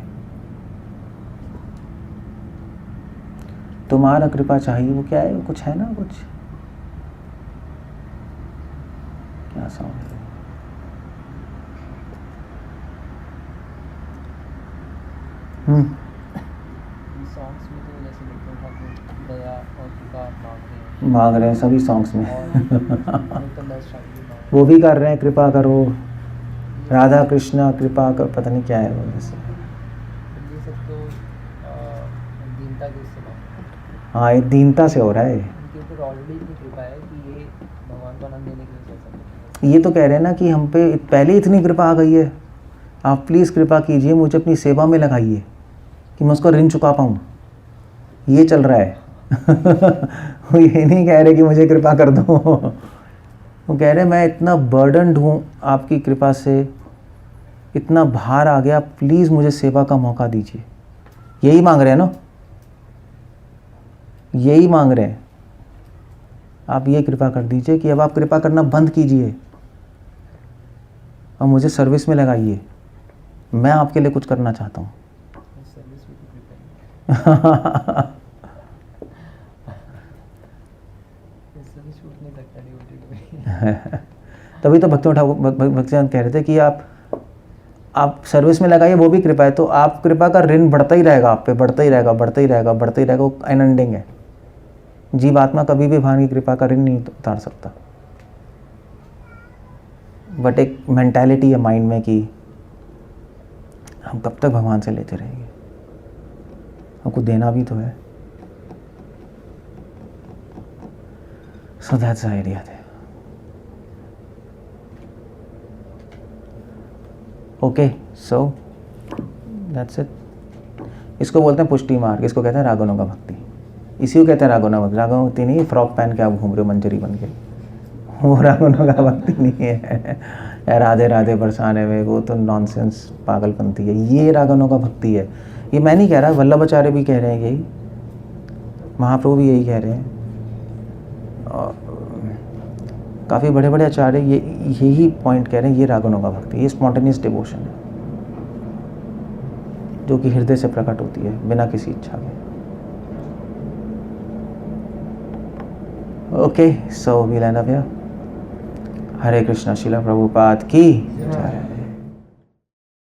तुम्हारा कृपा चाहिए, वो क्या है, कुछ है ना, कुछ क्या सॉन्ग है? सॉन्ग्स में तो जैसे लिखते हैं कि दया और कृपा मांग रहे हैं सभी सॉन्ग्स में तो वो भी कर रहे हैं, कृपा करो राधा कृष्णा कृपा कर, पता नहीं क्या है वो जैसे। ये सब तो दीनता के उससे बात, हाँ, ये दीनता से हो रहा है। उनके ऊपर ऑलरेडी इतनी कृपा है कि ये भगवान को आनंद देने के लिए कर सकते हैं। ये तो कह रहे हैं ना कि हम पे पहले इतनी कृपा आ गई है, आप प्लीज़ कृपा कीजिए, मुझे अपनी सेवा में लगाइए कि मैं उसका ऋण चुका पाऊँ। ये चल रहा है वो ये नहीं कह रहे कि मुझे कृपा कर दो वो कह रहे मैं इतना बर्डन्ड हूँ आपकी कृपा से, इतना भार आ गया, प्लीज़ मुझे सेवा का मौका दीजिए। यही मांग रहे हैं ना, यही मांग रहे हैं। आप ये कृपा कर दीजिए कि अब आप कृपा करना बंद कीजिए और मुझे सर्विस में लगाइए, मैं आपके लिए कुछ करना चाहता हूँ। सर्विस में तो कृपा है। सर्विस छूट नहीं सकता डिवोटी को। तभी तो भक्तिवेदांत कह रहे थे कि आप सर्विस में लगाइए, वो भी कृपा है। तो आप कृपा का ऋण बढ़ता ही रहेगा, आप पे बढ़ता ही रहेगा, बढ़ता ही रहेगा, बढ़ता ही रहेगा, वो अनएंडिंग है। जीवात्मा कभी भी भगवान की कृपा का ऋण नहीं उतार सकता। बट एक मेंटालिटी है माइंड में कि हम कब तक भगवान से लेते रहेंगे, हमको देना भी तो है। सो दैट्स द आइडिया थे। Okay, so that's it. इसको बोलते हैं पुष्टि मार्ग, इसको कहते हैं रागनुगा भक्ति। इसी को कहते हैं रागनुगा भक्ति। रागनुगा भक्ति नहीं फ्रॉक पहन के आप घूम रहे हो मंजरी बन के, वो रागनुगा भक्ति नहीं है। राधे राधे बरसाने में, वो तो नॉनसेंस पागलपंती है। ये रागनुगा भक्ति है। ये मैं नहीं कह रहा, वल्लभाचार्य भी कह रहे हैं यही, महाप्रभु भी यही कह रहे हैं, और काफ़ी बड़े बड़े आचार्य यही पॉइंट कह रहे हैं। ये रागनुगा भक्ति, ये स्पॉन्टेनियस डिवोशन है जो कि हृदय से प्रकट होती है बिना किसी इच्छा के। Okay, so we'll end up here. Hare Krishna. Srila Prabhupada की जय।